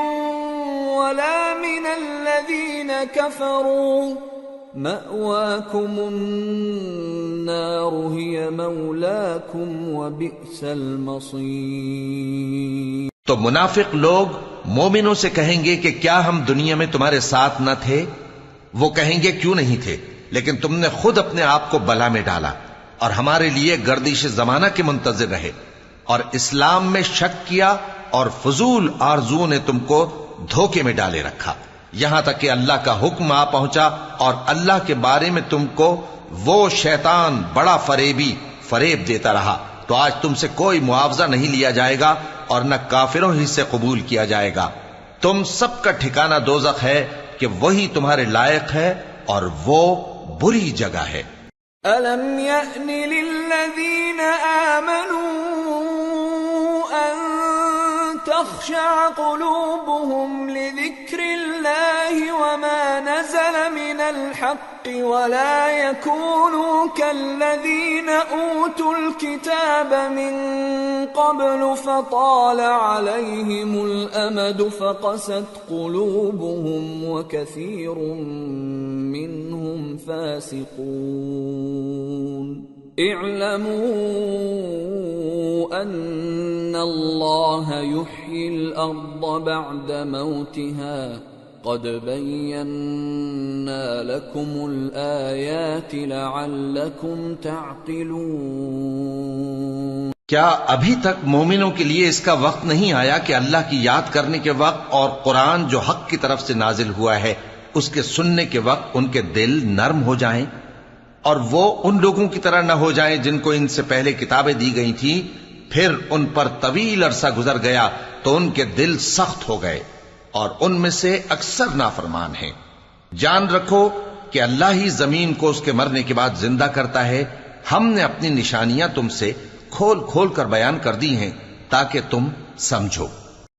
ولا من الذين كفروا مأواكم النار هي مولاكم وبئس المصير۔ تو منافق لوگ مومنوں سے کہیں گے کہ کیا ہم دنیا میں تمہارے ساتھ نہ تھے؟ وہ کہیں گے کیوں نہیں تھے، لیکن تم نے خود اپنے آپ کو بلا میں ڈالا اور ہمارے لیے گردش زمانہ کے منتظر رہے اور اسلام میں شک کیا اور فضول آرزوؤں نے تم کو دھوکے میں ڈالے رکھا، یہاں تک کہ اللہ کا حکم آ پہنچا اور اللہ کے بارے میں تم کو وہ شیطان بڑا فریب دیتا رہا، تو آج تم سے کوئی معاوضہ نہیں لیا جائے گا اور نہ کافروں ہی سے قبول کیا جائے گا۔ تم سب کا ٹھکانہ دوزخ ہے کہ وہی تمہارے لائق ہے اور وہ بری جگہ ہے۔ أَلَمْ يَأْنِ لِلَّذِينَ آمَنُوا أَن تَخْشَعَ قُلُوبُهُمْ لِذِكْرِ اللَّهِ وَمَا نَزَلَ مِنَ الْحَقِّ وَلَا يَكُونُوا كَالَّذِينَ أُوتُوا الْكِتَابَ مِنْ قَبْلُ فَطَالَ عَلَيْهِمُ الْأَمَدُ فَقَسَتْ قُلُوبُهُمْ وَكَثِيرٌ مِّنْهُمْ فَاسِقُونَ اعلموا ان اللہ یحیی الارض بعد موتها قد بینا لکم الآیات لعلکم تعقلون۔ کیا ابھی تک مومنوں کے لیے اس کا وقت نہیں آیا کہ اللہ کی یاد کرنے کے وقت اور قرآن جو حق کی طرف سے نازل ہوا ہے اس کے سننے کے وقت ان کے دل نرم ہو جائیں اور وہ ان لوگوں کی طرح نہ ہو جائیں جن کو ان سے پہلے کتابیں دی گئی تھیں، پھر ان پر طویل عرصہ گزر گیا تو ان کے دل سخت ہو گئے اور ان میں سے اکثر نافرمان ہیں۔ جان رکھو کہ اللہ ہی زمین کو اس کے مرنے کے بعد زندہ کرتا ہے، ہم نے اپنی نشانیاں تم سے کھول کھول کر بیان کر دی ہیں تاکہ تم سمجھو۔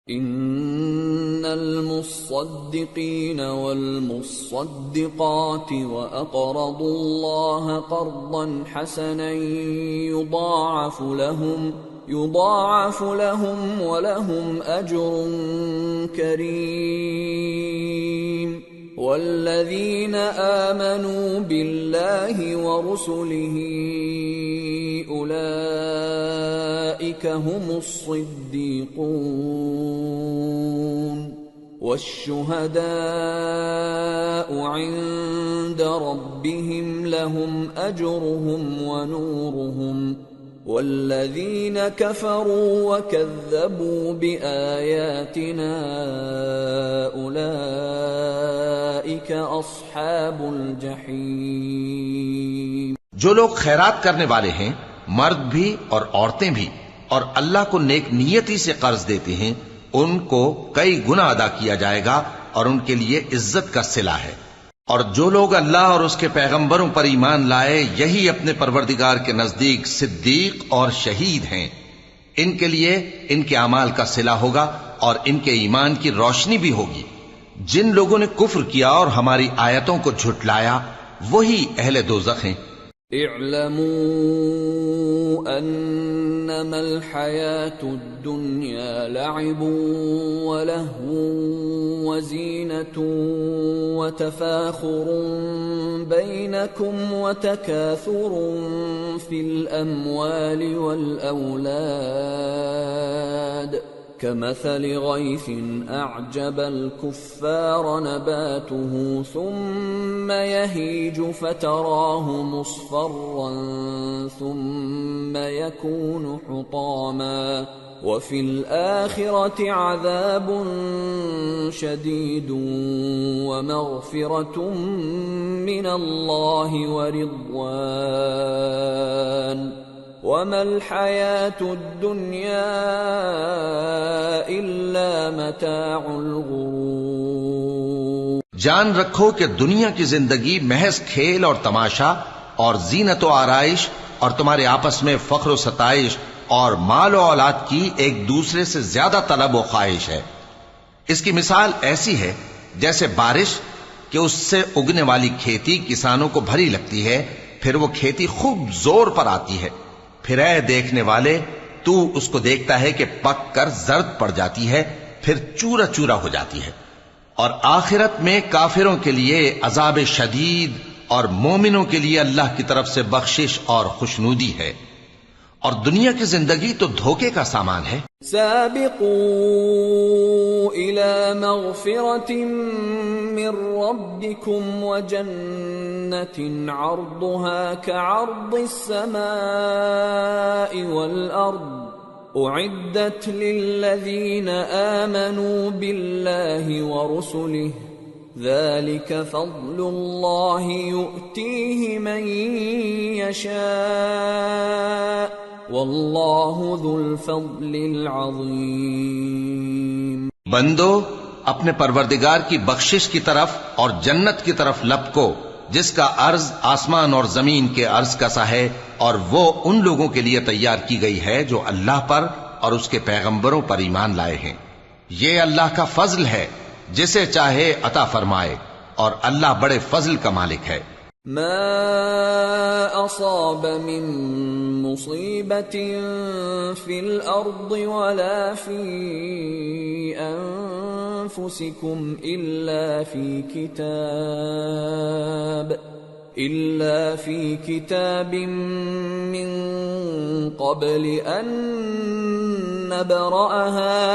ان المصدقین والمصدقات واقرضوا الله قرضا حسنا يضاعف لهم ولهم اجر کریم والذین آمنوا بالله ورسله اولئک هم الصدیقون والشهداء عند ربهم لهم اجرهم ونورهم والذین كفروا وكذبوا بآیاتنا اولئک اصحاب الجحیم۔ جو لوگ خیرات کرنے والے ہیں، مرد بھی اور عورتیں بھی، اور اللہ کو نیک نیتی سے قرض دیتے ہیں، ان کو کئی گنا ادا کیا جائے گا اور ان کے لیے عزت کا صلہ ہے۔ اور جو لوگ اللہ اور اس کے پیغمبروں پر ایمان لائے یہی اپنے پروردگار کے نزدیک صدیق اور شہید ہیں، ان کے لیے ان کے اعمال کا صلہ ہوگا اور ان کے ایمان کی روشنی بھی ہوگی۔ جن لوگوں نے کفر کیا اور ہماری آیتوں کو جھٹلایا وہی اہل دوزخ ہیں۔ اعلموا انما الحیاة الدنیا لعب ولہو وزینة وتفاخر بینکم وتکاثر فی الاموال والاولاد كمثل غيث أعجب الكفار نباته ثم يهيج فتراه مصفرا ثم يكون حطاما وفي الآخرة عذاب شديد ومغفرة من الله ورضوان وما الحياة الدنيا إلا متاع الغرور۔ جان رکھو کہ دنیا کی زندگی محض کھیل اور تماشا اور زینت و آرائش اور تمہارے آپس میں فخر و ستائش اور مال و اولاد کی ایک دوسرے سے زیادہ طلب و خواہش ہے۔ اس کی مثال ایسی ہے جیسے بارش کہ اس سے اگنے والی کھیتی کسانوں کو بھری لگتی ہے، پھر وہ کھیتی خوب زور پر آتی ہے، پھر اے دیکھنے والے تو اس کو دیکھتا ہے کہ پک کر زرد پڑ جاتی ہے، پھر چورا چورا ہو جاتی ہے۔ اور آخرت میں کافروں کے لیے عذاب شدید اور مومنوں کے لیے اللہ کی طرف سے بخشش اور خوشنودی ہے، اور دنیا کی زندگی تو دھوکے کا سامان ہے۔ سابقوا إلى مغفرة من ربكم وجنة عرضها كعرض السماء والأرض أعدت للذين آمنوا بالله ورسله ذلك فضل الله يؤتيه من يشاء واللہ ذو الفضل العظیم۔ بندو اپنے پروردگار کی بخشش کی طرف اور جنت کی طرف لپکو جس کا عرض آسمان اور زمین کے عرض کا سا ہے، اور وہ ان لوگوں کے لیے تیار کی گئی ہے جو اللہ پر اور اس کے پیغمبروں پر ایمان لائے ہیں۔ یہ اللہ کا فضل ہے، جسے چاہے عطا فرمائے، اور اللہ بڑے فضل کا مالک ہے۔ ما أصاب من مصيبة في الأرض ولا في أنفسكم إلا في كتاب من قبل أن نبرأها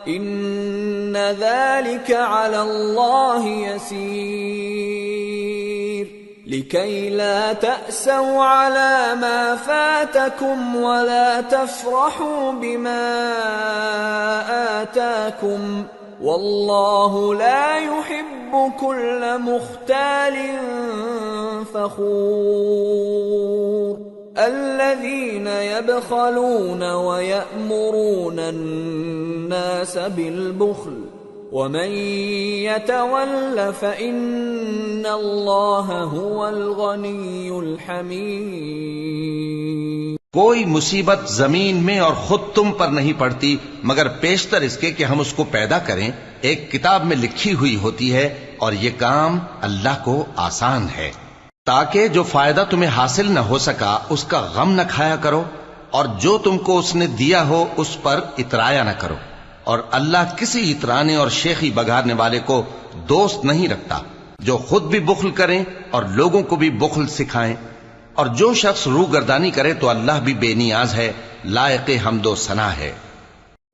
إن ذلك على الله يسير لكي لا تأسوا على ما فاتكم ولا تفرحوا بما آتاكم والله لا يحب كل مختال فخور الذين يبخلون ويأمرون الناس بالبخل ومن يتول فإن الله هو الغني الحميد۔ کوئی مصیبت زمین میں اور خود تم پر نہیں پڑتی مگر پیشتر اس کے کہ ہم اس کو پیدا کریں، ایک کتاب میں لکھی ہوئی ہوتی ہے، اور یہ کام اللہ کو آسان ہے، تاکہ جو فائدہ تمہیں حاصل نہ ہو سکا اس کا غم نہ کھایا کرو، اور جو تم کو اس نے دیا ہو اس پر اترایا نہ کرو، اور اللہ کسی اترانے اور شیخی بگارنے والے کو دوست نہیں رکھتا، جو خود بھی بخل کریں اور لوگوں کو بھی بخل سکھائیں، اور جو شخص روگردانی کرے تو اللہ بھی بے نیاز ہے، لائق حمد و ثنا ہے۔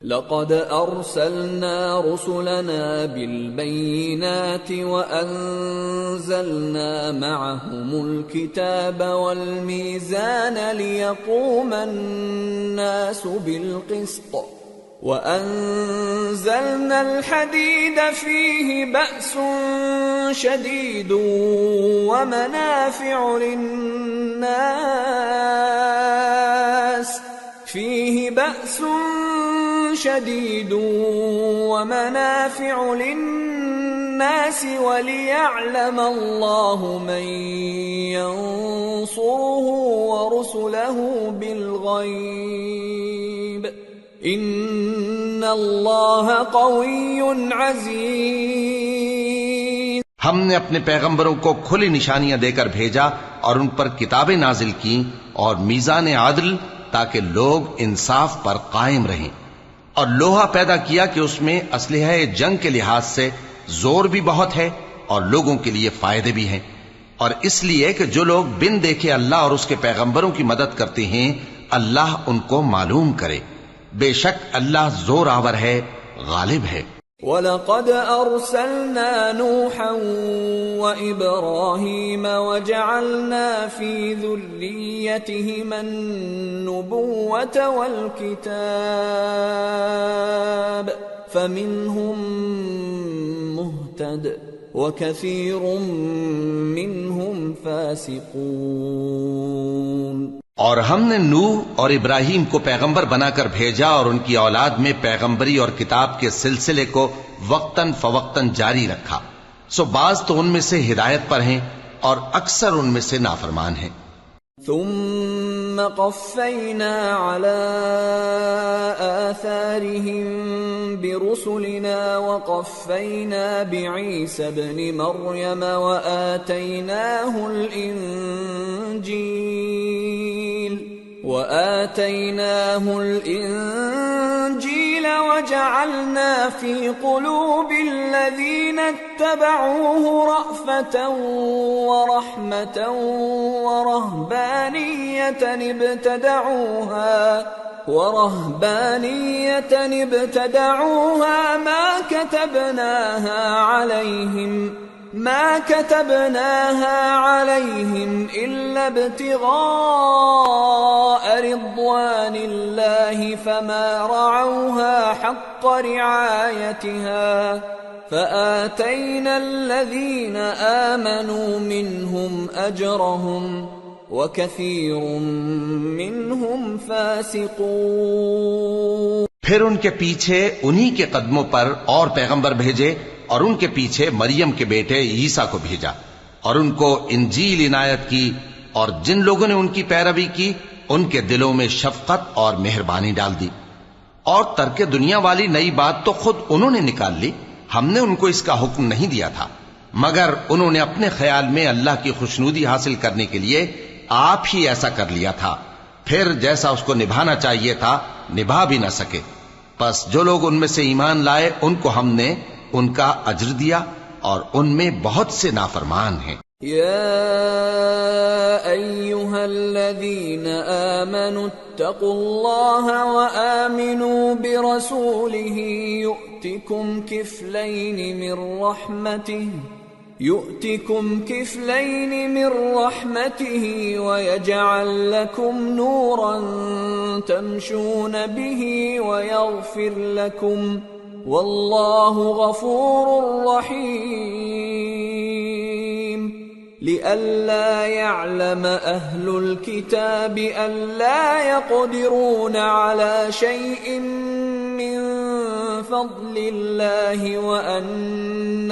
لقد أرسلنا رسلنا بالبينات وأنزلنا معهم الكتاب والميزان ليقوم الناس بالقسط وأنزلنا الحديد فيه بأس شديد ومنافع للناس وليعلم الله من ينصره ورسله بالغيب إن الله قوي عزيز۔ ہم نے اپنے پیغمبروں کو کھلی نشانیاں دے کر بھیجا اور ان پر کتابیں نازل کی اور میزان عدل تاکہ لوگ انصاف پر قائم رہیں، اور لوہا پیدا کیا کہ اس میں اسلحہ جنگ کے لحاظ سے زور بھی بہت ہے اور لوگوں کے لیے فائدے بھی ہیں، اور اس لیے کہ جو لوگ بن دیکھے اللہ اور اس کے پیغمبروں کی مدد کرتے ہیں اللہ ان کو معلوم کرے۔ بے شک اللہ زور آور ہے، غالب ہے۔ وَلَقَدْ أَرْسَلْنَا نُوحًا وَإِبْرَاهِيمَ وَجَعَلْنَا فِي ذُرِّيَّتِهِمَا النُّبُوَّةَ وَالْكِتَابَ فَمِنْهُمْ مُهْتَدٍ وَكَثِيرٌ مِّنْهُمْ فَاسِقُونَ۔ اور ہم نے نوح اور ابراہیم کو پیغمبر بنا کر بھیجا اور ان کی اولاد میں پیغمبری اور کتاب کے سلسلے کو وقتاً فوقتاً جاری رکھا، سو بعض تو ان میں سے ہدایت پر ہیں اور اکثر ان میں سے نافرمان ہیں۔ ثم قفينا على آثارهم برسلنا وقفينا بعيسى ابن مريم وآتيناه الإنجيل وجعلنا في قلوب الذين اتبعوه رأفة ورحمة ورهبانية ابتدعوها ما كتبناها عليهم إلا ابتغاء رضوان الله فما رعوها حق رعايتها فآتينا الذين آمنوا منهم أجرهم وكثير منهم فاسقون۔ پھر ان کے پیچھے انہی کے قدموں پر اور پیغمبر بھیجے اور ان کے پیچھے مریم کے بیٹے عیسیٰ کو بھیجا اور ان کو انجیل عنایت کی، اور جن لوگوں نے ان کی پیروی کی ان کے دلوں میں شفقت اور مہربانی ڈال دی۔ اور ترک دنیا والی نئی بات تو خود انہوں نے نکال لی، ہم نے ان کو اس کا حکم نہیں دیا تھا، مگر انہوں نے اپنے خیال میں اللہ کی خوشنودی حاصل کرنے کے لیے آپ ہی ایسا کر لیا تھا، پھر جیسا اس کو نبھانا چاہیے تھا نبھا بھی نہ سکے۔ پس جو لوگ ان میں سے ایمان لائے ان کو ہم نے ان کا اجر دیا، اور ان میں بہت سے نافرمان ہیں۔ يا أيها الذين آمنوا اتقوا الله وآمنوا برسوله يؤتكم كفلين من رحمته ويجعل لكم نورا تمشون به ويغفر لكم والله غفور رحيم۔ لئلا يعلم أهل الكتاب ألا يقدرون على شيء من فضل الله وأن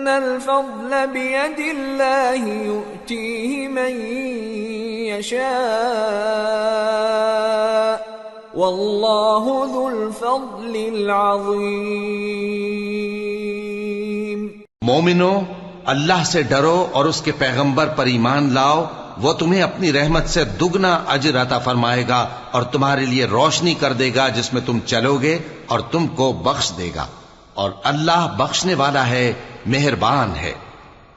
الفضل بيد الله يؤتيه من يشاء والله ذو الفضل العظيم۔ مومنو، اللہ سے ڈرو اور اس کے پیغمبر پر ایمان لاؤ، وہ تمہیں اپنی رحمت سے دگنا اجر عطا فرمائے گا اور تمہارے لیے روشنی کر دے گا جس میں تم چلو گے اور تم کو بخش دے گا، اور اللہ بخشنے والا ہے، مہربان ہے۔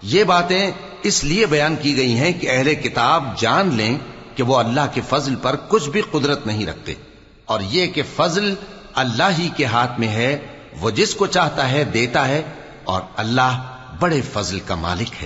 یہ باتیں اس لیے بیان کی گئی ہیں کہ اہل کتاب جان لیں کہ وہ اللہ کے فضل پر کچھ بھی قدرت نہیں رکھتے، اور یہ کہ فضل اللہ ہی کے ہاتھ میں ہے، وہ جس کو چاہتا ہے دیتا ہے، اور اللہ بڑے فضل کا مالک ہے۔